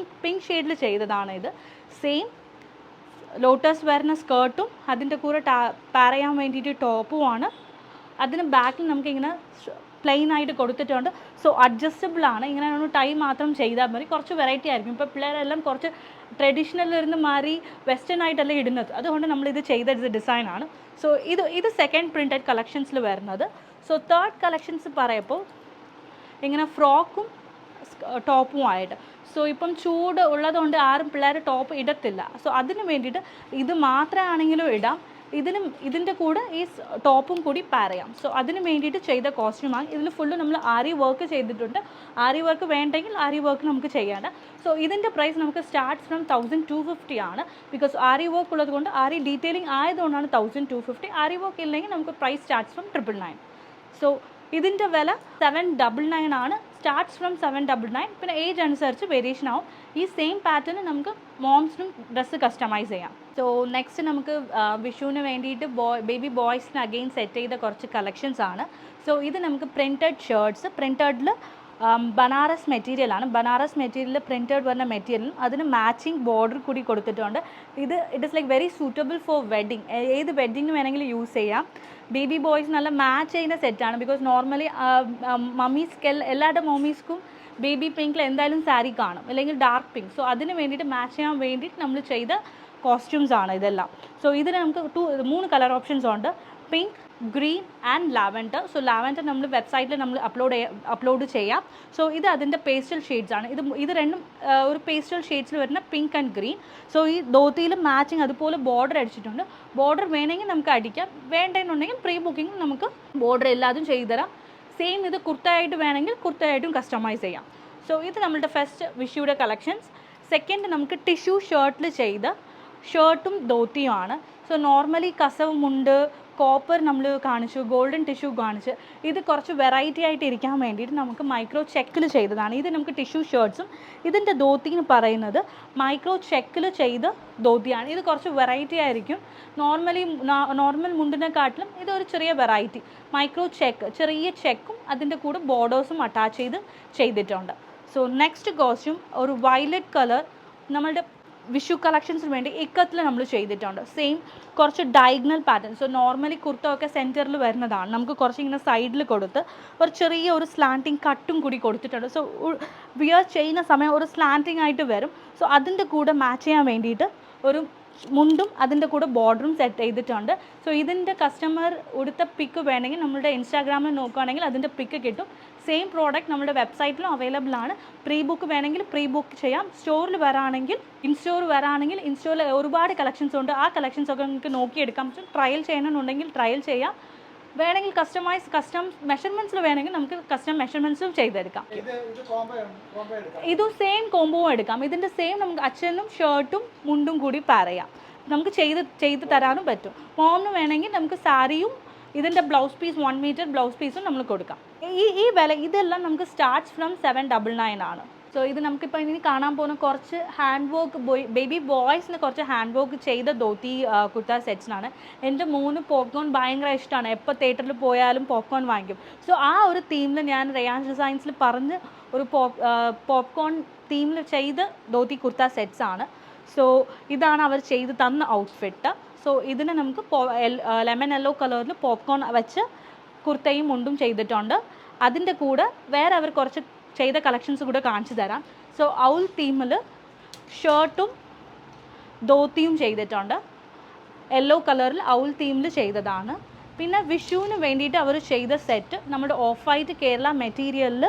[SPEAKER 1] പിങ്ക് ഷെയ്ഡിൽ ചെയ്തതാണ്. ഇത് സെയിം ലോട്ടസ് വരുന്ന സ്കേർട്ടും അതിൻ്റെ കൂടെ പാർ ചെയ്യാൻ വേണ്ടിയിട്ട് ടോപ്പുമാണ്. അതിന് ബാക്കിൽ നമുക്കിങ്ങനെ പ്ലെയിൻ ആയിട്ട് കൊടുത്തിട്ടുണ്ട്. സോ അഡ്ജസ്റ്റബിൾ ആണ്. ഇങ്ങനെ ഒന്ന് ടൈ മാത്രം ചെയ്താൽ മതി. കുറച്ച് വെറൈറ്റി ആയിരിക്കും. ഇപ്പോൾ പിള്ളേരെല്ലാം കുറച്ച് ട്രഡീഷണലിലിരുന്ന് മാറി വെസ്റ്റേൺ ആയിട്ടല്ല ഇടുന്നത്. അതുകൊണ്ട് നമ്മളിത് ചെയ്ത ഡിസൈനാണ്. സോ ഇത് സെക്കൻഡ് പ്രിൻറ്റഡ് കളക്ഷൻസിൽ വരുന്നത്. സോ തേർഡ് കളക്ഷൻസ് പറയുമ്പോൾ ഇങ്ങനെ ഫ്രോക്കും ടോപ്പുമായിട്ട്. സോ ഇപ്പം ചൂട് ഉള്ളതുകൊണ്ട് ആരും പിള്ളേർ ടോപ്പ് ഇടത്തില്ല. സോ അതിന് വേണ്ടിയിട്ട് ഇത് മാത്രമാണെങ്കിലും ഇടാം. ഇതിൻ്റെ കൂടെ ഈ ടോപ്പും കൂടി പാർ ചെയ്യാം. സോ അതിന് വേണ്ടിയിട്ട് ചെയ്ത കോസ്റ്റ്യൂമാണ്. ഇതിൽ ഫുള്ള് നമ്മൾ ആരി വർക്ക് ചെയ്തിട്ടുണ്ട്. ആരി വർക്ക് വേണ്ടെങ്കിൽ ആരി വർക്ക് നമുക്ക് ചെയ്യേണ്ട. സോ ഇതിൻ്റെ പ്രൈസ് നമുക്ക് സ്റ്റാർട്ട് ഫ്രം 1250 ആണ്. ബിക്കോസ് ആരി വർക്ക് ഉള്ളത് കൊണ്ട്, ആരി ഡീറ്റെയിലിംഗ് ആയതുകൊണ്ടാണ് 1250. ആരി വർക്ക് ഇല്ലെങ്കിൽ നമുക്ക് പ്രൈസ് സ്റ്റാർട്ട്സ് ഫ്രം 999. സോ ഇതിൻ്റെ വില 799 ആണ്. Starts from 799. പിന്നെ ഏജ് അനുസരിച്ച് വേരിയേഷൻ ആവും. ഈ സെയിം പാറ്റേൺ നമുക്ക് മോംസിനും ഡ്രസ്സ് കസ്റ്റമൈസ് ചെയ്യാം. സോ നെക്സ്റ്റ് നമുക്ക് വിഷുവിന് വേണ്ടിയിട്ട് ബേബി ബോയ്സിന് അഗെയിൻ സെറ്റ് ചെയ്ത കുറച്ച് കളക്ഷൻസ് ആണ്. സോ ഇത് നമുക്ക് പ്രിൻറ്റഡ് ഷർട്ട്സ്, പ്രിൻറ്റഡിൽ ബനാറസ് മെറ്റീരിയലാണ്. ബനാറസ് മെറ്റീരിയൽ പ്രിൻറ്റഡ് വരുന്ന മെറ്റീരിയലും അതിന് മാച്ചിങ് ബോർഡർ കൂടി കൊടുത്തിട്ടുണ്ട്. It is like very suitable for wedding. ഏത് വെഡ്ഡിങ്ങിന് വേണമെങ്കിലും യൂസ് ചെയ്യാം. ബേബി ബോയ്സ് നല്ല മാച്ച് ചെയ്യുന്ന സെറ്റാണ്. ബിക്കോസ് നോർമലി മമ്മീസ്ക്ക് എല്ലാവരുടെ മമ്മീസ്ക്കും ബേബി പിങ്കിൽ എന്തായാലും സാരി കാണും, അല്ലെങ്കിൽ ഡാർക്ക് പിങ്ക്. സോ അതിന് വേണ്ടിയിട്ട് മാച്ച് ചെയ്യാൻ വേണ്ടിയിട്ട് നമ്മൾ ചെയ്ത കോസ്റ്റ്യൂംസ് ആണ് ഇതെല്ലാം. സോ ഇതിന് നമുക്ക് 3 കളർ ഓപ്ഷൻസ് ഉണ്ട്. Pink, green and lavender. So lavender നമ്മൾ വെബ്സൈറ്റിൽ നമ്മൾ അപ്ലോഡ് ചെയ്യാം. സോ ഇത് അതിൻ്റെ പേസ്റ്റൽ ഷെയ്ഡ്സ് ആണ്. ഇത് രണ്ടും ഒരു പേസ്റ്റൽ ഷെയ്ഡ്സിൽ വരുന്ന പിങ്ക് ആൻഡ് ഗ്രീൻ. സോ ഈ ധോത്തിയിൽ മാച്ചിങ് അതുപോലെ ബോർഡർ അടിച്ചിട്ടുണ്ട്. ബോർഡർ വേണമെങ്കിൽ നമുക്ക് അടിക്കാം, വേണ്ടെന്നുണ്ടെങ്കിൽ പ്രീ ബുക്കിംഗ് നമുക്ക് ബോർഡർ എല്ലാതും ചെയ്തു തരാം. സെയിം ഇത് കുർത്തയായിട്ട് വേണമെങ്കിൽ കുർത്തയായിട്ടും കസ്റ്റമൈസ് ചെയ്യാം. സോ ഇത് നമ്മളുടെ ഫസ്റ്റ് വിഷുയുടെ കളക്ഷൻസ്. സെക്കൻഡ് നമുക്ക് ടിഷ്യൂ ഷർട്ടിൽ ചെയ്ത ഷർട്ടും ധോത്തിയുമാണ്. സോ നോർമലി കസവ് മുണ്ട്, കോപ്പർ നമ്മൾ കാണിച്ചു, ഗോൾഡൻ ടിഷ്യൂ കാണിച്ച്. ഇത് കുറച്ച് വെറൈറ്റി ആയിട്ട് ഇരിക്കാൻ വേണ്ടിയിട്ട് നമുക്ക് മൈക്രോ ചെക്കിൽ ചെയ്തതാണ്. ഇത് നമുക്ക് ടിഷ്യൂ ഷർട്ട്സും. ഇതിൻ്റെ ധോത്തി എന്ന് പറയുന്നത് മൈക്രോ ചെക്കിൽ ചെയ്ത ധോത്തിയാണ്. ഇത് കുറച്ച് വെറൈറ്റി ആയിരിക്കും. നോർമൽ മുണ്ടിനെക്കാട്ടിലും ഇതൊരു ചെറിയ വെറൈറ്റി. മൈക്രോ ചെക്ക്, ചെറിയ ചെക്കും അതിൻ്റെ കൂടെ ബോർഡേഴ്സും അറ്റാച്ച് ചെയ്തിട്ടുണ്ട്. സോ നെക്സ്റ്റ് കോസ്റ്റ്യൂം ഒരു വയലറ്റ് കളർ നമ്മളുടെ വിഷു കളക്ഷൻസിന് വേണ്ടി ഇക്കത്തിൽ നമ്മൾ ചെയ്തിട്ടുണ്ട്. സെയിം കുറച്ച് diagonal pattern. So normally kurta ഒക്കെ സെൻറ്ററിൽ വരുന്നതാണ്. നമുക്ക് കുറച്ച് ഇങ്ങനെ സൈഡിൽ കൊടുത്ത് ഒരു ചെറിയ ഒരു സ്ലാൻറ്റിങ് കട്ടും കൂടി കൊടുത്തിട്ടുണ്ട്. സോ വിയർ ചെയ്യുന്ന സമയം ഒരു സ്ലാൻറ്റിങ് ആയിട്ട് വരും. സോ അതിൻ്റെ കൂടെ മാച്ച് ചെയ്യാൻ വേണ്ടിയിട്ട് ഒരു മുണ്ടും അതിൻ്റെ കൂടെ ബോർഡറും സെറ്റ് ചെയ്തിട്ടുണ്ട്. സോ ഇതിൻ്റെ കസ്റ്റമർ ഉടുത്ത പിക്ക് വേണമെങ്കിൽ നമ്മളുടെ ഇൻസ്റ്റാഗ്രാമിൽ നോക്കുകയാണെങ്കിൽ അതിൻ്റെ പിക്ക് കിട്ടും. സെയിം പ്രോഡക്റ്റ് നമ്മുടെ വെബ്സൈറ്റിലും അവൈലബിൾ ആണ്. പ്രീ ബുക്ക് വേണമെങ്കിൽ പ്രീ ബുക്ക് ചെയ്യാം. സ്റ്റോറിൽ വരാണെങ്കിൽ ഇൻസ്റ്റോറിൽ ഒരുപാട് കളക്ഷൻസ് ഉണ്ട്. ആ കളക്ഷൻസ് ഒക്കെ നിങ്ങൾക്ക് നോക്കിയെടുക്കാം. ട്രയൽ ചെയ്യണമെന്നുണ്ടെങ്കിൽ ട്രയൽ ചെയ്യാം. വേണമെങ്കിൽ കസ്റ്റം മെഷർമെൻറ്റ്സിൽ വേണമെങ്കിൽ നമുക്ക് കസ്റ്റം മെഷർമെൻറ്റ്സും ചെയ്തെടുക്കാം. ഇതും സെയിം കോംബോവും എടുക്കാം. ഇതിൻ്റെ സെയിം നമുക്ക് അച്ഛനും ഷർട്ടും മുണ്ടും കൂടി പാർ ചെയ്യാം. നമുക്ക് ചെയ്ത് തരാനും പറ്റും. മോമിന് വേണമെങ്കിൽ നമുക്ക് സാരിയും ഇതിൻ്റെ ബ്ലൗസ് പീസ് 1 മീറ്റർ ബ്ലൗസ് പീസും നമ്മൾ കൊടുക്കാം. ഈ വില ഇതെല്ലാം നമുക്ക് സ്റ്റാർട്ട്സ് ഫ്രം 799 ആണ്. സോ ഇത് നമുക്കിപ്പോൾ ഇനി കാണാൻ പോകുന്ന കുറച്ച് ഹാൻഡ് വർക്ക് ബേബി ബോയ്സിന് കുറച്ച് ഹാൻഡ് വർക്ക് ചെയ്ത ധോത്തി കുർത്ത സെറ്റ്സിനാണ്. എൻ്റെ മോന് പോപ്കോൺ ഭയങ്കര ഇഷ്ടമാണ്. എപ്പോൾ തിയേറ്ററിൽ പോയാലും പോപ്കോൺ വാങ്ങിക്കും. സോ ആ ഒരു തീമിൽ ഞാൻ റയാൻസ് ഡിസൈൻസിൽ പറഞ്ഞ് ഒരു പോപ്കോൺ തീമിൽ ചെയ്ത ധോത്തി കുർത്ത സെറ്റ്സ് ആണ്. സോ ഇതാണ് അവർ ചെയ്ത് തന്ന ഔട്ട്ഫിറ്റ്. സോ ഇതിന് നമുക്ക് ലെമൺ യെല്ലോ കളറിൽ പോപ്കോൺ വെച്ച് കുർത്തയും മുണ്ടും ചെയ്തിട്ടുണ്ട്. അതിൻ്റെ കൂടെ വേറെ അവർ കുറച്ച് ചെയ്ത കളക്ഷൻസ് കൂടെ കാണിച്ചു തരാം. സോ ഔൾ തീമിൽ ഷർട്ടും ധോത്തിയും ചെയ്തിട്ടുണ്ട്. യെല്ലോ കളറിൽ ഔൾ തീമിൽ ചെയ്തതാണ്. പിന്നെ വിഷുവിന് വേണ്ടിയിട്ട് അവർ ചെയ്ത സെറ്റ് നമ്മുടെ ഓഫ് വൈറ്റ് കേരള മെറ്റീരിയലിൽ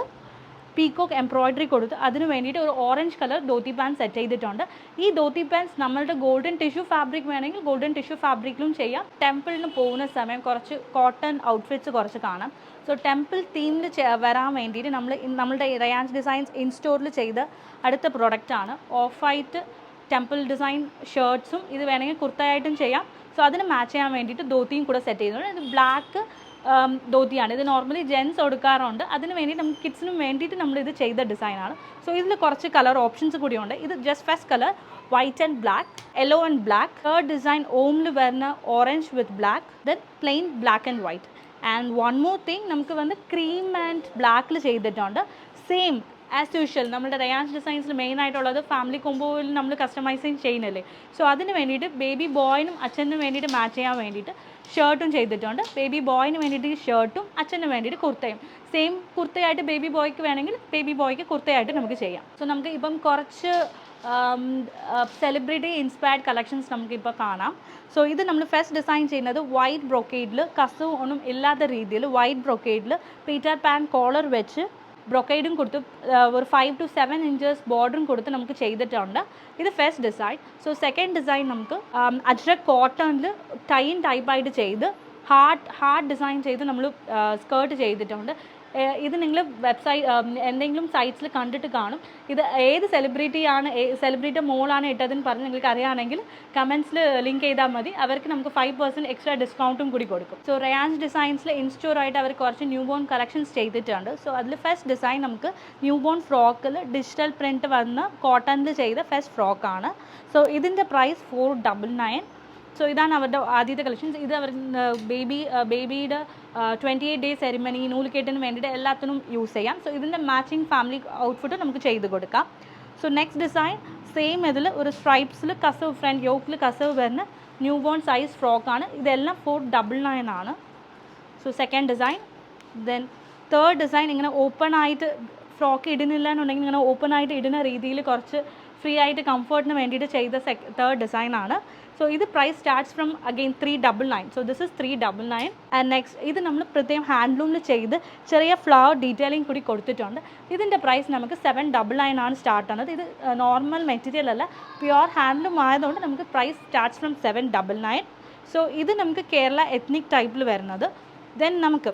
[SPEAKER 1] പീക്കോക്ക് എംബ്രോയ്ഡറി കൊടുത്ത് അതിന് വേണ്ടിയിട്ട് ഒരു orange colour dhoti pant set ചെയ്തിട്ടുണ്ട്. ഈ ധോത്തി പാൻസ് നമ്മളുടെ ഗോൾഡൻ ടിഷ്യൂ ഫാബ്രിക് വേണമെങ്കിൽ ഗോൾഡൻ ടിഷ്യൂ ഫാബ്രിക്കിലും ചെയ്യാം. ടെമ്പിളിന് പോകുന്ന സമയം കുറച്ച് കോട്ടൺ ഔട്ട്ഫിറ്റ്സ് കുറച്ച് കാണാം. സോ ടെമ്പിൾ തീമിൽ വരാൻ വേണ്ടിയിട്ട് നമ്മളുടെ റയാൻസ് ഡിസൈൻസ് ഇൻസ്റ്റോറിൽ ചെയ്ത അടുത്ത പ്രൊഡക്റ്റാണ് ഓഫ് വൈറ്റ് ടെമ്പിൾ ഡിസൈൻ ഷർട്ട്സും. ഇത് വേണമെങ്കിൽ കുർത്തയായിട്ടും ചെയ്യാം. സോ അതിന് മാച്ച് ചെയ്യാൻ വേണ്ടിയിട്ട് ധോത്തിയും കൂടെ സെറ്റ് ചെയ്തിട്ടുണ്ട്. ഇത് ബ്ലാക്ക് ധോത്തിയാണ്. ഇത് നോർമലി ജെൻസ് കൊടുക്കാറുണ്ട്. അതിന് വേണ്ടി നമുക്ക് കിഡ്സിനും വേണ്ടിയിട്ട് നമ്മളിത് ചെയ്ത ഡിസൈനാണ്. സോ ഇതിൽ കുറച്ച് കളർ ഓപ്ഷൻസ് കൂടിയുണ്ട്. ഇത് just first colour white and black, yellow and black. Third design ഓമിൽ വരുന്ന orange with black, then plain black and white. And one more thing നമുക്ക് ക്രീം ആൻഡ് ബ്ലാക്കിൽ ചെയ്തിട്ടുണ്ട്. സെയിം ആസ് യൂഷ്വൽ നമ്മുടെ റയാൻസ് ഡിസൈൻസിൽ മെയിൻ ആയിട്ടുള്ളത് ഫാമിലി കോംബോയിൽ നമ്മൾ കസ്റ്റമൈസിങ് ചെയ്യുന്നില്ലേ. സോ അതിന് വേണ്ടിയിട്ട് ബേബി ബോയിനും അച്ഛനും വേണ്ടിയിട്ട് മാച്ച് ചെയ്യാൻ വേണ്ടിയിട്ട് ഷർട്ടും ചെയ്തിട്ടുണ്ട്. ബേബി ബോയിന് വേണ്ടിയിട്ട് ഷർട്ടും അച്ഛന് വേണ്ടിയിട്ട് കുർത്തയും. സെയിം കുർത്തയായിട്ട് ബേബി ബോയ്ക്ക് വേണമെങ്കിൽ ബേബി ബോയ്ക്ക് കുർത്തയായിട്ട് നമുക്ക് ചെയ്യാം. സോ നമുക്ക് ഇപ്പം കുറച്ച് സെലിബ്രിറ്റി ഇൻസ്പയർഡ് കളക്ഷൻസ് നമുക്കിപ്പോൾ കാണാം. സോ ഇത് നമ്മൾ ഫസ്റ്റ് ഡിസൈൻ ചെയ്യുന്നത് വൈറ്റ് ബ്രൊക്കേഡിൽ കസവ് ഒന്നും ഇല്ലാത്ത രീതിയിൽ വൈറ്റ് ബ്രൊക്കേഡിൽ പീറ്റർ പാൻ കോളർ വെച്ച് ബ്രൊക്കേഡും കൊടുത്ത് ഒരു 5 to 7 inches ബോർഡറും കൊടുത്ത് നമുക്ക് ചെയ്തിട്ടുണ്ട്. ഇത് first design. So second design നമുക്ക് അജ്രക് കോട്ടണിൽ ടൈൻ ടൈപ്പായിട്ട് ചെയ്ത് ഹാർഡ് ഡിസൈൻ ചെയ്ത് നമ്മൾ സ്കേർട്ട് ചെയ്തിട്ടുണ്ട്. ഇത് നിങ്ങൾ എന്തെങ്കിലും സൈറ്റ്സിൽ കണ്ടിട്ട് കാണും. ഇത് ഏത് സെലിബ്രിറ്റി മോളാണ് ഇട്ടതെന്ന് പറഞ്ഞ് നിങ്ങൾക്ക് അറിയുകയാണെങ്കിൽ കമൻസിൽ ലിങ്ക് ചെയ്താൽ മതി. അവർക്ക് നമുക്ക് 5% എക്സ്ട്രാ ഡിസ്കൗണ്ടും കൂടി കൊടുക്കും. സോ റയാൻസ് ഡിസൈൻസിൽ ഇൻസ്റ്റോറായിട്ട് അവർ കുറച്ച് ന്യൂ ബോൺ കളക്ഷൻസ് ചെയ്തിട്ടുണ്ട്. സോ അതിൽ ഫസ്റ്റ് ഡിസൈൻ നമുക്ക് ന്യൂ ബോൺ ഫ്രോക്കിൽ ഡിജിറ്റൽ പ്രിൻറ്റ് വന്ന് കോട്ടണിൽ ചെയ്ത ഫസ്റ്റ് ഫ്രോക്കാണ്. സോ ഇതിൻ്റെ പ്രൈസ് 499. സോ ഇതാണ് അവരുടെ ആദ്യത്തെ കളക്ഷൻസ്. ഇത് അവർ ബേബിയുടെ 28 ഡേ സെറിമണി നൂലുകെട്ടിന് വേണ്ടിയിട്ട് എല്ലാത്തിനും യൂസ് ചെയ്യാം. സോ ഇതിൻ്റെ മാച്ചിങ് ഫാമിലി ഔട്ട്ഫിറ്റ് നമുക്ക് ചെയ്ത് കൊടുക്കാം. സോ നെക്സ്റ്റ് ഡിസൈൻ സെയിം ഇതിൽ ഒരു സ്ട്രൈപ്സിൽ കസവ് ഫ്രണ്ട് യോക്കിൽ കസവ് വരുന്ന ന്യൂ ബോൺ സൈസ് ഫ്രോക്കാണ്. ഇതെല്ലാം 499 ആണ്. So second design. Then third design ഇങ്ങനെ ഓപ്പൺ ആയിട്ട് ഫ്രോക്ക് ഇടുന്നില്ല എന്നുണ്ടെങ്കിൽ ഇങ്ങനെ ഓപ്പൺ ആയിട്ട് ഇടുന്ന രീതിയിൽ കുറച്ച് ഫ്രീ ആയിട്ട് കംഫർട്ടിന് വേണ്ടിയിട്ട് ചെയ്ത തേർഡ് ഡിസൈനാണ്. സോ ഇത് price starts from again 399. So this is 399. And next ഇത് നമ്മൾ പ്രത്യേകം ഹാൻഡ്ലൂമിൽ ചെയ്ത് ചെറിയ ഫ്ലവർ ഡീറ്റെയിലിംഗ് കൂടി കൊടുത്തിട്ടുണ്ട്. ഇതിൻ്റെ പ്രൈസ് നമുക്ക് 799 ആണ് സ്റ്റാർട്ട് ആകുന്നത്. ഇത് നോർമൽ മെറ്റീരിയൽ അല്ല, പ്യുവർ ഹാൻഡ്ലൂം ആയതുകൊണ്ട് നമുക്ക് പ്രൈസ് സ്റ്റാർട്ട്സ് ഫ്രം 799. സോ ഇത് നമുക്ക് കേരള എത്നിക് ടൈപ്പിൽ വരുന്നത്. ദെൻ നമുക്ക്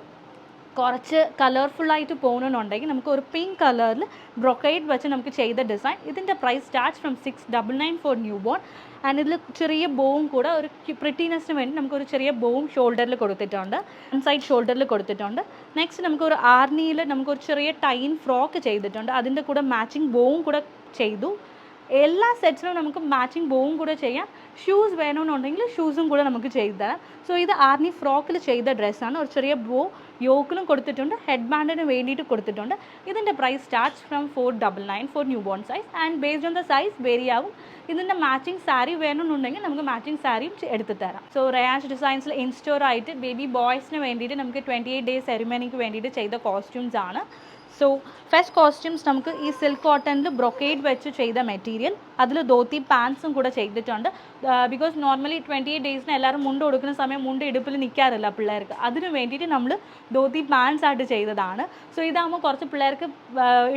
[SPEAKER 1] കുറച്ച് കളർഫുള്ളായിട്ട് പോകണമെന്നുണ്ടെങ്കിൽ നമുക്ക് ഒരു പിങ്ക് കളറിൽ ബ്രൊക്കൈഡ് വെച്ച് നമുക്ക് ചെയ്ത ഡിസൈൻ. ഇതിൻ്റെ price starts from 699 for newborn. And ഇതിൽ ചെറിയ ബോവും കൂടെ ഒരു പ്രിറ്റിനെസ്സിന് വേണ്ടി നമുക്കൊരു ചെറിയ ബോവും ഷോൾഡറിൽ കൊടുത്തിട്ടുണ്ട്, സൈഡ് ഷോൾഡറിൽ കൊടുത്തിട്ടുണ്ട്. നെക്സ്റ്റ് നമുക്കൊരു ആർണിയിൽ നമുക്കൊരു ചെറിയ ടൈൻ ഫ്രോക്ക് ചെയ്തിട്ടുണ്ട്. അതിൻ്റെ കൂടെ മാച്ചിങ് ബോവും കൂടെ ചെയ്തു. എല്ലാ സെറ്റ്സിനും നമുക്ക് മാച്ചിങ് ബോവും കൂടെ ചെയ്യാം. ഷൂസ് വേണമെന്നുണ്ടെങ്കിൽ ഷൂസും കൂടെ നമുക്ക് ചെയ്തു തരാം. സോ ഇത് ആർണി ഫ്രോക്കിൽ ചെയ്ത ഡ്രസ്സാണ്. ഒരു ചെറിയ ബോ യോക്കിലും കൊടുത്തിട്ടുണ്ട്, ഹെഡ് ബാൻഡിന് വേണ്ടിയിട്ട് കൊടുത്തിട്ടുണ്ട്. ഇതിൻ്റെ price starts from 499 for newborn size. And based on the size vary ആവും. ഇതിൻ്റെ മാച്ചിങ് സാരി വേണമെന്നുണ്ടെങ്കിൽ നമുക്ക് മാച്ചിങ് സാരിയും എടുത്ത് തരാം. സോ റയാൻസ് ഡിസൈൻസിൽ ഇൻസ്റ്റോറായിട്ട് ബേബി ബോയ്സിന് വേണ്ടിയിട്ട് നമുക്ക് 28 ഡേ സെറിമണിക്ക് വേണ്ടിയിട്ട് ചെയ്ത കോസ്റ്റ്യൂംസ് ആണ്. സോ ഫസ്റ്റ് കോസ്റ്റ്യൂംസ് നമുക്ക് ഈ സിൽക്ക് കോട്ടണിൽ ബ്രൊക്കേഡ് വെച്ച് ചെയ്ത മെറ്റീരിയൽ, അതിൽ ധോത്തി പാൻസും കൂടെ ചെയ്തിട്ടുണ്ട്. ബിക്കോസ് നോർമലി 28 ഡേയ്സിന് എല്ലാവരും മുണ്ട് കൊടുക്കുന്ന സമയം മുണ്ട് ഇടുപ്പിൽ നിൽക്കാറില്ല പിള്ളേർക്ക്. അതിന് വേണ്ടിയിട്ട് നമ്മൾ ധോത്തി പാൻസ് ആയിട്ട് ചെയ്തതാണ്. സോ ഇതാകുമ്പോൾ കുറച്ച് പിള്ളേർക്ക്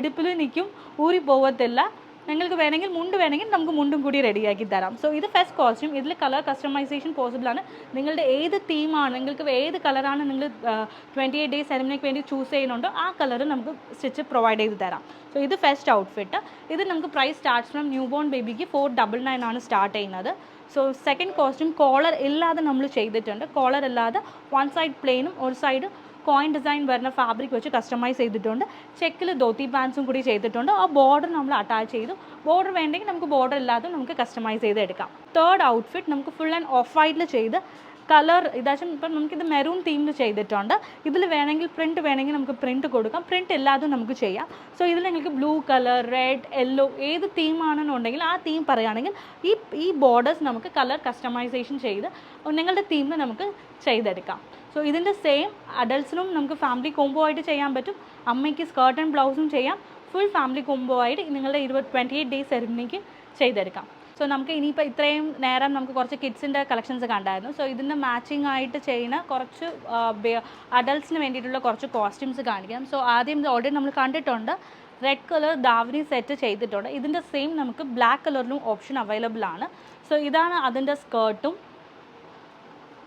[SPEAKER 1] ഇടുപ്പിൽ നിൽക്കും, ഊരി പോകത്തില്ല. നിങ്ങൾക്ക് വേണമെങ്കിൽ മുണ്ട് വേണമെങ്കിൽ നമുക്ക് മുണ്ടും കൂടി റെഡിയാക്കി തരാം. സോ ഇത് ഫസ്റ്റ് കോസ്റ്റ്യൂം. ഇതിൽ കളർ കസ്റ്റമൈസേഷൻ പോസിബിളാണ്. നിങ്ങളുടെ ഏത് തീമാണ്, നിങ്ങൾക്ക് ഏത് കളറാണ് നിങ്ങൾ 28 ഡേ സെറിമണിക്ക് വേണ്ടി ചൂസ് ചെയ്യുന്നുണ്ടോ ആ കളർ നമുക്ക് സ്റ്റിച്ച് പ്രൊവൈഡ് ചെയ്ത് തരാം. സോ ഇത് ഫസ്റ്റ് ഔട്ട്ഫിറ്റ്. ഇത് നമുക്ക് price starts from new born ബേബിക്ക് 499 ആണ് സ്റ്റാർട്ട് ചെയ്യുന്നത്. സോ സെക്കൻഡ് കോസ്റ്റ്യൂം കോളർ ഇല്ലാതെ നമ്മൾ ചെയ്തിട്ടുണ്ട്. കോളർ ഇല്ലാതെ വൺ സൈഡ് പ്ലെയിനും ഒരു സൈഡ് കോയിൻ ഡിസൈൻ വരുന്ന ഫാബ്രിക് വെച്ച് കസ്റ്റമൈസ് ചെയ്തിട്ടുണ്ട്. ചെക്കിൽ ധോത്തി പാൻസും കൂടി ചെയ്തിട്ടുണ്ട്. ആ ബോർഡർ നമ്മൾ അറ്റാച്ച് ചെയ്തു. ബോർഡർ വേണ്ടെങ്കിൽ നമുക്ക് ബോർഡർ ഇല്ലാതെ നമുക്ക് കസ്റ്റമൈസ് ചെയ്ത് എടുക്കാം. തേർഡ് ഔട്ട്ഫിറ്റ് നമുക്ക് ഫുൾ ആൻഡ് ഓഫ് വൈറ്റിൽ ചെയ്ത് കളർ ഇതാച്ചും ഇപ്പം നമുക്കിത് മെറൂൺ തീമിൽ ചെയ്തിട്ടുണ്ട്. ഇതിൽ വേണമെങ്കിൽ പ്രിൻറ്റ് വേണമെങ്കിൽ നമുക്ക് പ്രിൻറ്റ് കൊടുക്കാം, പ്രിൻറ്റ് ഇല്ലാതെ നമുക്ക് ചെയ്യാം. സോ ഇതിൽ നിങ്ങൾക്ക് ബ്ലൂ കളർ, റെഡ്, യെല്ലോ ഏത് തീമാണെന്നുണ്ടെങ്കിൽ ആ തീം പറയുകയാണെങ്കിൽ ഈ ബോർഡേഴ്സ് നമുക്ക് കളർ കസ്റ്റമൈസേഷൻ ചെയ്ത് നിങ്ങളുടെ തീമിൽ നമുക്ക് ചെയ്തെടുക്കാം. സോ ഇതിൻ്റെ സെയിം അഡൾട്ട്സിനും നമുക്ക് ഫാമിലി കോംബോ ആയിട്ട് ചെയ്യാൻ പറ്റും. അമ്മയ്ക്ക് സ്കേർട്ട് ആൻഡ് ബ്ലൗസും ചെയ്യാം. ഫുൾ ഫാമിലി കോംബോ ആയിട്ട് നിങ്ങളുടെ 28 ഡേ സെറിമണിക്ക് ചെയ്തെടുക്കാം. സോ നമുക്ക് ഇനിയിപ്പോൾ ഇത്രയും നേരം നമുക്ക് കുറച്ച് കിഡ്സിൻ്റെ കളക്ഷൻസ് കണ്ടായിരുന്നു. സോ ഇതിൻ്റെ മാച്ചിങ് ആയിട്ട് ചെയ്യുന്ന കുറച്ച് അഡൾട്ട്സിന് വേണ്ടിയിട്ടുള്ള കുറച്ച് കോസ്റ്റ്യൂംസ് കാണിക്കാം. സോ ആദ്യം ഓൾറെഡി നമ്മൾ കണ്ടിട്ടുണ്ട് റെഡ് കളർ ദാവണി സെറ്റ് ചെയ്തിട്ടുണ്ട്. ഇതിൻ്റെ സെയിം നമുക്ക് ബ്ലാക്ക് കളറിലും ഓപ്ഷൻ അവൈലബിൾ ആണ്. സോ ഇതാണ് അതിൻ്റെ സ്കേർട്ടും.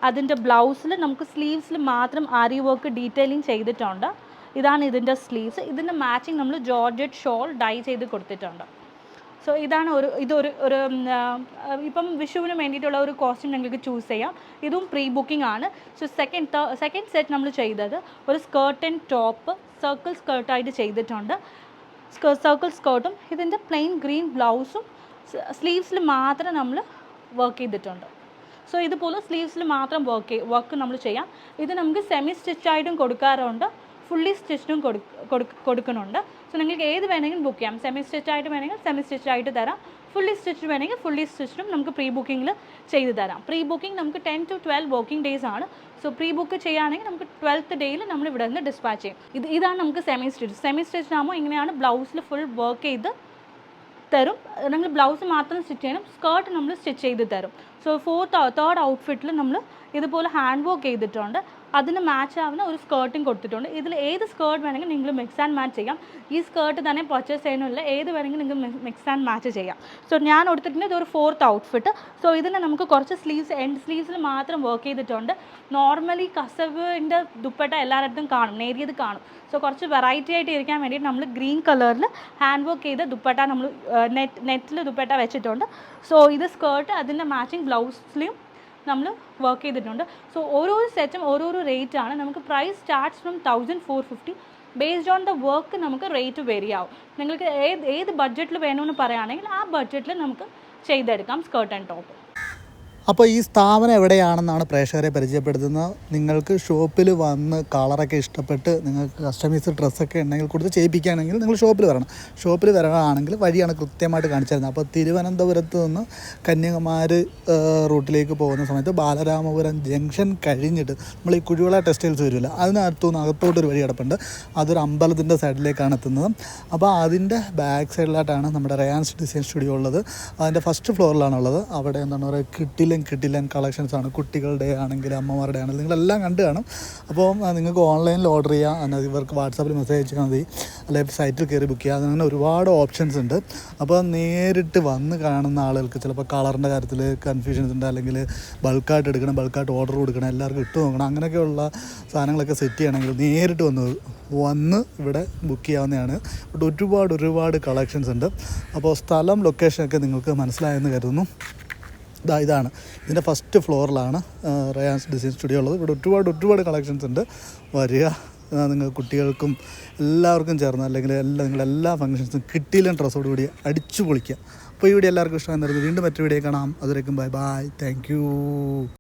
[SPEAKER 1] അതിൻ്റെ ബ്ലൗസിൽ നമുക്ക് സ്ലീവ്സിൽ മാത്രം ആരി വർക്ക് ഡീറ്റെയിലിംഗ് ചെയ്തിട്ടുണ്ട്. ഇതാണ് ഇതിൻ്റെ സ്ലീവ്സ്. ഇതിൻ്റെ മാച്ചിങ് നമ്മൾ ജോർജറ്റ് ഷോൾ ഡൈ ചെയ്ത് കൊടുത്തിട്ടുണ്ട്. സോ ഇതാണ് ഇതൊരു ഇപ്പം വിഷുവിന് വേണ്ടിയിട്ടുള്ള ഒരു കോസ്റ്റ്യൂം നിങ്ങൾക്ക് ചൂസ് ചെയ്യാം. ഇതും പ്രീ ബുക്കിംഗ് ആണ്. സോ സെക്കൻഡ് സെറ്റ് നമ്മൾ ചെയ്തത് ഒരു സ്കേർട്ട് ആൻഡ് ടോപ്പ് സർക്കിൾ സ്കേർട്ടായിട്ട് ചെയ്തിട്ടുണ്ട്. സർക്കിൾ സ്കേർട്ടും ഇതിൻ്റെ പ്ലെയിൻ ഗ്രീൻ ബ്ലൗസും സ്ലീവ്സിൽ മാത്രം നമ്മൾ വർക്ക് ചെയ്തിട്ടുണ്ട്. സോ ഇതുപോലെ സ്ലീവ്സിൽ മാത്രം വർക്ക് നമ്മൾ ചെയ്യാം. ഇത് നമുക്ക് സെമി സ്റ്റിച്ചായിട്ടും കൊടുക്കാറുണ്ട്, ഫുള്ളി സ്റ്റിച്ചും കൊടുക്കുന്നുണ്ട്. സോ നിങ്ങൾക്ക് ഏത് വേണമെങ്കിലും ബുക്ക് ചെയ്യാം. സെമി സ്റ്റിച്ചായിട്ട് വേണമെങ്കിൽ സെമി സ്റ്റിച്ചായിട്ട് തരാം, ഫുള്ളി സ്റ്റിച്ച് വേണമെങ്കിൽ ഫുള്ളി സ്റ്റിച്ചും നമുക്ക് പ്രീ ബുക്കിങ്ങിൽ ചെയ്ത് തരാം. പ്രീ ബുക്കിംഗ് നമുക്ക് 10 to 12 വർക്കിംഗ് ഡേയ്സ് ആണ്. സോ പ്രീ ബുക്ക് ചെയ്യുകയാണെങ്കിൽ നമുക്ക് 12th ഡേയിൽ നമ്മൾ ഇവിടെ നിന്ന് ഡിസ്പാച്ച് ചെയ്യും. ഇതാണ് നമുക്ക് സെമി സ്റ്റിച്ച്. സെമി സ്റ്റിച്ച് ആകുമ്പോൾ ഇങ്ങനെയാണ് ബ്ലൗസിൽ ഫുൾ വർക്ക് ചെയ്ത് തരും. നമ്മൾ ബ്ലൗസ് മാത്രം സ്റ്റിച്ച് ചെയ്യണം, സ്കേർട്ട് നമ്മൾ സ്റ്റിച്ച് ചെയ്ത് തരും. സോ തേർഡ് ഔട്ട്ഫിറ്റിൽ നമ്മൾ ഇതുപോലെ ഹാൻഡ് വർക്ക് ചെയ്തിട്ടുണ്ട്. അതിന് മാച്ച് ആവുന്ന ഒരു സ്കേർട്ടും കൊടുത്തിട്ടുണ്ട്. ഇതിൽ ഏത് സ്കേർട്ട് വേണമെങ്കിൽ നിങ്ങൾ മിക്സ് ആൻഡ് മാച്ച് ചെയ്യാം. ഈ സ്കേർട്ട് തന്നെ പർച്ചേസ് ചെയ്യുന്നില്ല, ഏത് വേണമെങ്കിൽ നിങ്ങൾക്ക് മിക്സ് ആൻഡ് മാച്ച് ചെയ്യാം. സോ ഞാൻ കൊടുത്തിട്ടുണ്ട് ഇതൊരു 4th ഔട്ട്ഫിറ്റ്. സോ ഇതിന് നമുക്ക് കുറച്ച് സ്ലീവ്സ് എൻഡ് സ്ലീവ്സിൽ മാത്രം വർക്ക് ചെയ്തിട്ടുണ്ട്. നോർമലി കസവിൻ്റെ ദുപ്പട്ട എല്ലായിടത്തും കാണും, നേരിയത് കാണും. സോ കുറച്ച് വെറൈറ്റി ആയിട്ട് ഇരിക്കാൻ വേണ്ടിയിട്ട് നമ്മൾ ഗ്രീൻ കളറിൽ ഹാൻഡ് വർക്ക് ചെയ്ത ദുപ്പട്ട നമ്മൾ നെറ്റിൽ ദുപ്പട്ട വെച്ചിട്ടുണ്ട്. സോ ഇത് സ്കേർട്ട് അതിൻ്റെ മാച്ചിങ് ബ്ലൗസിലും നമ്മൾ വർക്ക് ചെയ്തിട്ടുണ്ട്. സോ ഓരോരോ സെറ്റും ഓരോരോ റേറ്റ് ആണ്. നമുക്ക് price starts from 1450. Based on the work നമുക്ക് റേറ്റ് വേരി ആവും. നിങ്ങൾക്ക് ഏത് ബഡ്ജറ്റിൽ വേണമെന്ന് പറയുകയാണെങ്കിൽ ആ ബഡ്ജറ്റിൽ നമുക്ക് ചെയ്തെടുക്കാം സ്കേർട്ട് ആൻഡ് ടോപ്പ്.
[SPEAKER 3] അപ്പോൾ ഈ സ്ഥാപനം എവിടെയാണെന്നാണ് പ്രേക്ഷകരെ പരിചയപ്പെടുത്തുന്നത്. നിങ്ങൾക്ക് ഷോപ്പിൽ വന്ന് കളറൊക്കെ ഇഷ്ടപ്പെട്ട് നിങ്ങൾക്ക് കസ്റ്റമൈസ്ഡ് ഡ്രസ്സൊക്കെ ഉണ്ടെങ്കിൽ കൊടുത്ത് ചെയ്യിപ്പിക്കുകയാണെങ്കിൽ നിങ്ങൾ ഷോപ്പിൽ വരണം. ഷോപ്പിൽ വരികയാണെങ്കിൽ വഴിയാണ് കൃത്യമായിട്ട് കാണിച്ചു തരുന്നത്. അപ്പോൾ തിരുവനന്തപുരത്ത് നിന്ന് കന്യാകുമാരി റൂട്ടിലേക്ക് പോകുന്ന സമയത്ത് ബാലരാമപുരം ജംഗ്ഷൻ കഴിഞ്ഞിട്ട് നമ്മൾ ഈ കുഴിവിള ടെക്സ്റ്റൈൽസ് വരില്ല, അതിനകത്തുനിന്ന് അകത്തോട്ടൊരു വഴി കിടപ്പുണ്ട്. അതൊരു അമ്പലത്തിൻ്റെ സൈഡിലേക്കാണ് എത്തുന്നത്. അപ്പോൾ അതിൻ്റെ ബാക്ക് സൈഡിലായിട്ടാണ് നമ്മുടെ റയാൻസ് ഡിസൈൻ സ്റ്റുഡിയോ ഉള്ളത്. അതിൻ്റെ ഫസ്റ്റ് ഫ്ലോറിലാണുള്ളത്. അവിടെ എന്താണ് പറയുക കിട്ടില്ലൻ കളക്ഷൻസ് ആണ്. കുട്ടികളുടെ ആണെങ്കിലും അമ്മമാരുടെ ആണെങ്കിലും നിങ്ങളെല്ലാം കണ്ടു കാണും. അപ്പോൾ നിങ്ങൾക്ക് ഓൺലൈനിൽ ഓർഡർ ചെയ്യാം, എന്നാൽ ഇവർക്ക് വാട്സാപ്പിൽ മെസ്സേജ് അയച്ചാൽ മതി, അല്ലെങ്കിൽ സൈറ്റിൽ കയറി ബുക്ക് ചെയ്യാം. അങ്ങനെ ഒരുപാട് ഓപ്ഷൻസ് ഉണ്ട്. അപ്പോൾ നേരിട്ട് വന്ന് കാണുന്ന ആളുകൾക്ക് ചിലപ്പോൾ കളറിൻ്റെ കാര്യത്തിൽ കൺഫ്യൂഷൻസ് ഉണ്ട്, അല്ലെങ്കിൽ ബൾക്കായിട്ട് എടുക്കണം, ബൾക്കായിട്ട് ഓർഡർ കൊടുക്കണം, എല്ലാവർക്കും ഇട്ട് നോക്കണം, അങ്ങനെയൊക്കെയുള്ള സാധനങ്ങളൊക്കെ സെറ്റ് ചെയ്യണമെങ്കിൽ നേരിട്ട് വന്ന് ഇവിടെ ബുക്ക് ചെയ്യാവുന്നതാണ്. ഇവിടെ ഒരുപാട് കളക്ഷൻസ് ഉണ്ട്. അപ്പോൾ സ്ഥലം ലൊക്കേഷനൊക്കെ നിങ്ങൾക്ക് മനസ്സിലായെന്ന് കരുതുന്നു. ഇതാണ് ഇതിൻ്റെ ഫസ്റ്റ് ഫ്ലോറിലാണ് റയാൻസ് ഡിസൈൻ സ്റ്റുഡിയോ ഉള്ളത്. ഇവിടെ ഒരുപാട് കളക്ഷൻസ് ഉണ്ട്. വരിക, നിങ്ങൾ കുട്ടികൾക്കും എല്ലാവർക്കും ചേർന്ന് അല്ലെങ്കിൽ നിങ്ങളെല്ലാ ഫംഗ്ഷൻസും കിട്ടിയില്ല ഡ്രസ്സോടുകൂടി അടിച്ചു പൊളിക്കുക. അപ്പോൾ ഈ വീഡിയോ എല്ലാവർക്കും ഇഷ്ടമായി. വീണ്ടും മറ്റൊരു വീഡിയോ കാണാം. അതുവരേക്കും ബൈ, താങ്ക് യു.